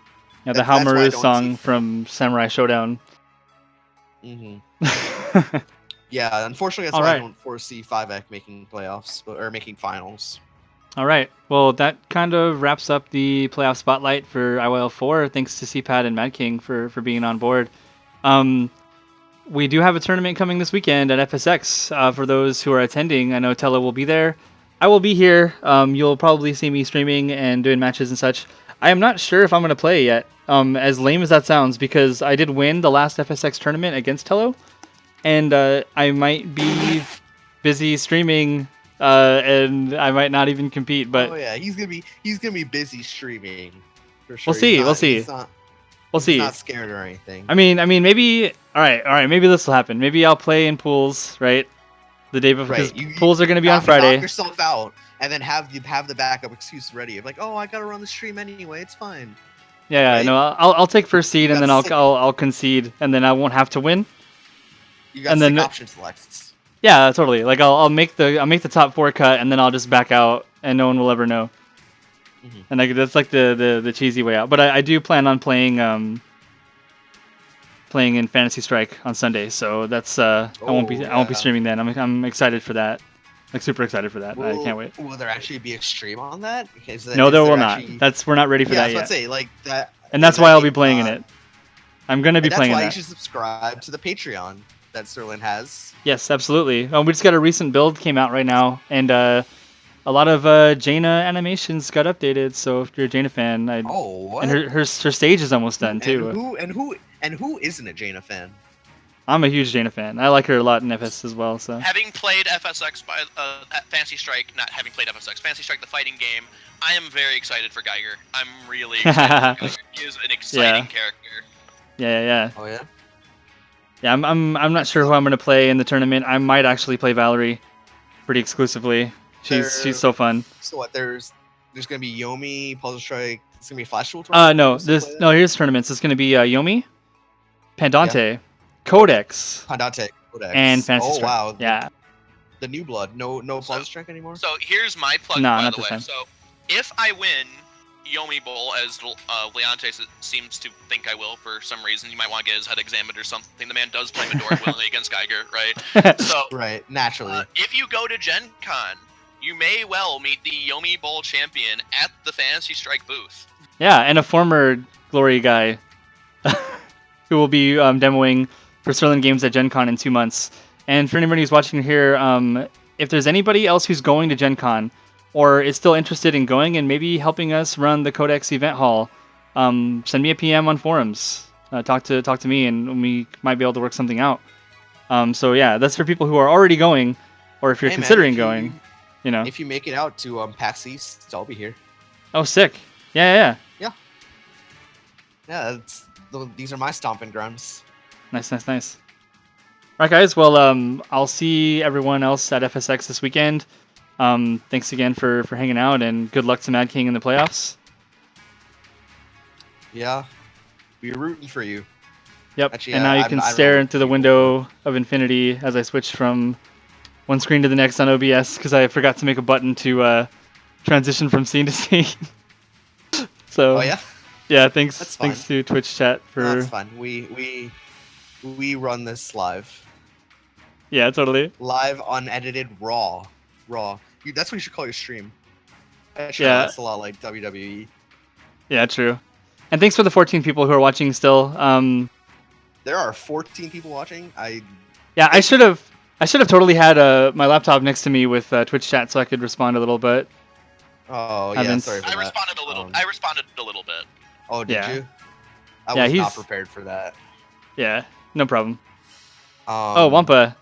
yeah, the Haomaru song from Samurai Showdown. Mm-hmm. Yeah, unfortunately, that's why I don't foresee 5x making playoffs or making finals. All right. Well, that kind of wraps up the playoff spotlight for IYL4. Thanks to cpat and Mad King for being on board. We do have a tournament coming this weekend at FSX. For those who are attending, I know Tello will be there. I will be here. You'll probably see me streaming and doing matches and such. I am not sure if I'm going to play yet, as lame as that sounds, because I did win the last FSX tournament against Tello. And I might be busy streaming, and I might not even compete. But he's gonna be busy streaming. For sure. We'll see. He's not scared or anything. I mean, maybe. All right. Maybe this will happen. Maybe I'll play in pools, right? The day before, because pools are gonna be on Friday. Knock yourself out, and then have the backup excuse ready of like, oh, I gotta run the stream anyway. It's fine. Yeah. Right? No, I'll take first seed, and then I'll concede, and then I won't have to win. You got sick option selects. Yeah, totally. Like I'll make the top 4 cut, and then I'll just back out, and no one will ever know. Mm-hmm. And that's like the cheesy way out. But I do plan on playing in Fantasy Strike on Sunday, so that's I won't be streaming then. I'm excited for that. Like super excited for that. I can't wait. Will there actually be a stream on that? No, there will not. We're not ready for that yet. Say like that. And that's why I'll be playing in it. I'm gonna be playing in that. That's why you should subscribe to the Patreon that Sterling has. Yes, absolutely. We just got a recent build came out right now, and a lot of Jaina animations got updated. So if you're a Jaina fan, and her stage is almost done too. And who isn't a Jaina fan? I'm a huge Jaina fan. I like her a lot in FS as well. So having played FSX by Fantasy Strike, not having played FSX, Fantasy Strike the fighting game, I am very excited for Geiger. I'm really excited for Geiger. He is an exciting character. Yeah. Oh yeah. Yeah, I'm not sure who I'm gonna play in the tournament. I might actually play Valerie, pretty exclusively. She's so fun. So what? There's gonna be Yomi, Puzzle Strike. It's gonna be Flash Duel tournament. Here's tournaments. It's gonna be Yomi, Pandante, Codex, and Fantasy Strike. Oh wow. Yeah. The new blood. No Puzzle Strike anymore. So here's my plug. By the way. So if I win Yomi Bowl, as Leonte seems to think I will for some reason. You might want to get his head examined or something. The man does play Midori willingly against Geiger, right? So right, naturally. If you go to Gen Con, you may well meet the Yomi Bowl champion at the Fantasy Strike booth. Yeah, and a former Glory guy who will be demoing for Sterling Games at Gen Con in 2 months. And for anybody who's watching here, if there's anybody else who's going to Gen Con, or is still interested in going and maybe helping us run the Codex event hall, send me a PM on forums. Talk to me, and we might be able to work something out. So yeah, that's for people who are already going, or if you're considering going. If you make it out to PAX East, I'll be here. Oh, sick! Yeah. These are my stomping grounds. Nice. All right, guys. Well, I'll see everyone else at FSX this weekend. Thanks again for hanging out, and good luck to Mad King in the playoffs. Yeah, we're rooting for you. Yep. Actually, and now you can stare into the window of infinity as I switch from one screen to the next on OBS because I forgot to make a button to transition from scene to scene. So. Oh yeah. Yeah. Thanks. That's fine. Thanks to Twitch chat for. No, that's fine. We run this live. Yeah. Totally. Live, unedited, raw. That's what you should call your stream. Actually, Yeah. that's a lot like WWE. Yeah. True. And thanks for the 14 people who are watching still. There are 14 people watching. Yeah, I should have totally had my laptop next to me with Twitch chat so I could respond a little bit. Oh yeah, sorry for that. I responded a little. I responded a little bit. Oh, did Yeah. you? I was not prepared for that. Yeah, no problem. Oh, Wampa,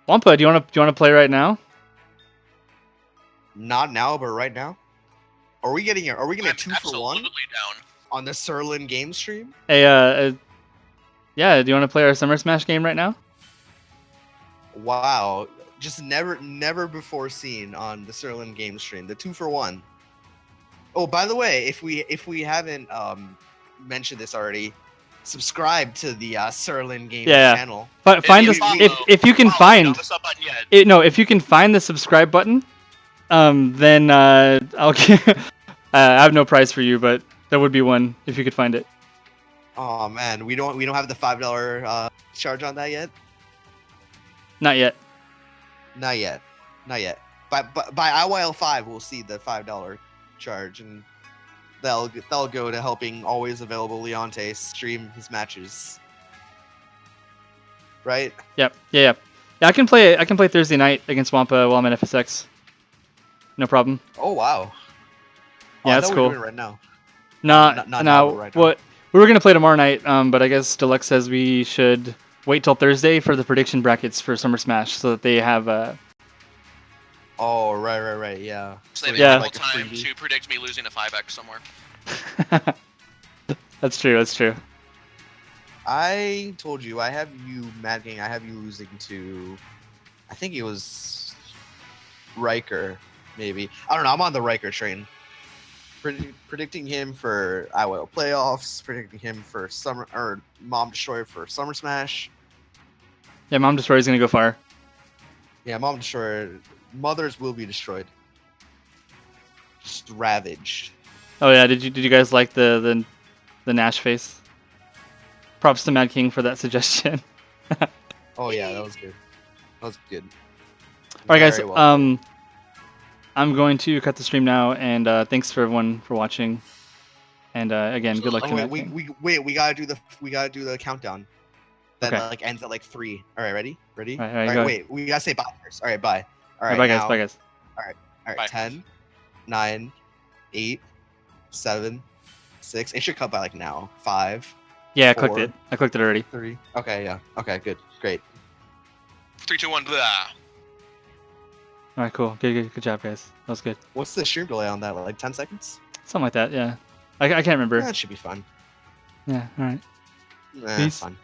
do you want to play right now? Not now, but right now. Are we getting a 2-for-1 absolutely down on the Serlin game stream? Hey, yeah, do you want to play our Summer Smash game right now? Wow, just never before seen on the Serlin game stream. The 2-for-1. Oh, by the way, if we haven't mentioned this already, subscribe to the Serlin Games channel. Find us if you can find it. No, if you can find the subscribe button, then I'll I have no prize for you, but there would be one if you could find it. Oh man, we don't have the $5 charge on that yet. Not yet. Not yet. By IYL5, we'll see the $5 charge, and that'll go to helping always available Leonte stream his matches. Right? Yep. Yeah. I can play Thursday night against Wampa while I'm at FSX. No problem. Oh wow. Yeah, that's cool. Right now. Not right now. What we were gonna play tomorrow night, but I guess Deluxe says we should wait till Thursday for the prediction brackets for Summer Smash so that they have Oh right, yeah. So they have like time to predict me losing a 5x somewhere. That's true. I told you I have you Mad Gang. I have you losing to, I think it was Riker, maybe. I don't know. I'm on the Riker train. Predicting him for IYL playoffs. Predicting him for Mom Destroyer for Summer Smash. Yeah, Mom Destroyer is gonna go far. Yeah, Mom Destroyer. Mothers will be destroyed. Just ravaged. Oh yeah, did you guys like the Nash face? Props to Mad King for that suggestion. Oh yeah, that was good. All right, guys. Well. I'm going to cut the stream now, and thanks for everyone for watching. And again, good luck to Mad King. We gotta do the countdown. That like ends at like 3. All right, ready? All right, wait. We gotta say bye first. All right, bye. All right, bye guys. All right. Bye. 10, 9, 8, 7, 6. It should cut by like now. 5. Yeah, 4, I clicked it. I clicked it already. 3. Okay, yeah. Okay, good, great. 3, 2, 1. Blah. All right, cool. Good job, guys. That was good. What's the stream delay on that? Like 10 seconds? Something like that. Yeah. I can't remember. That should be fun. Yeah. All right. Peace. Fun.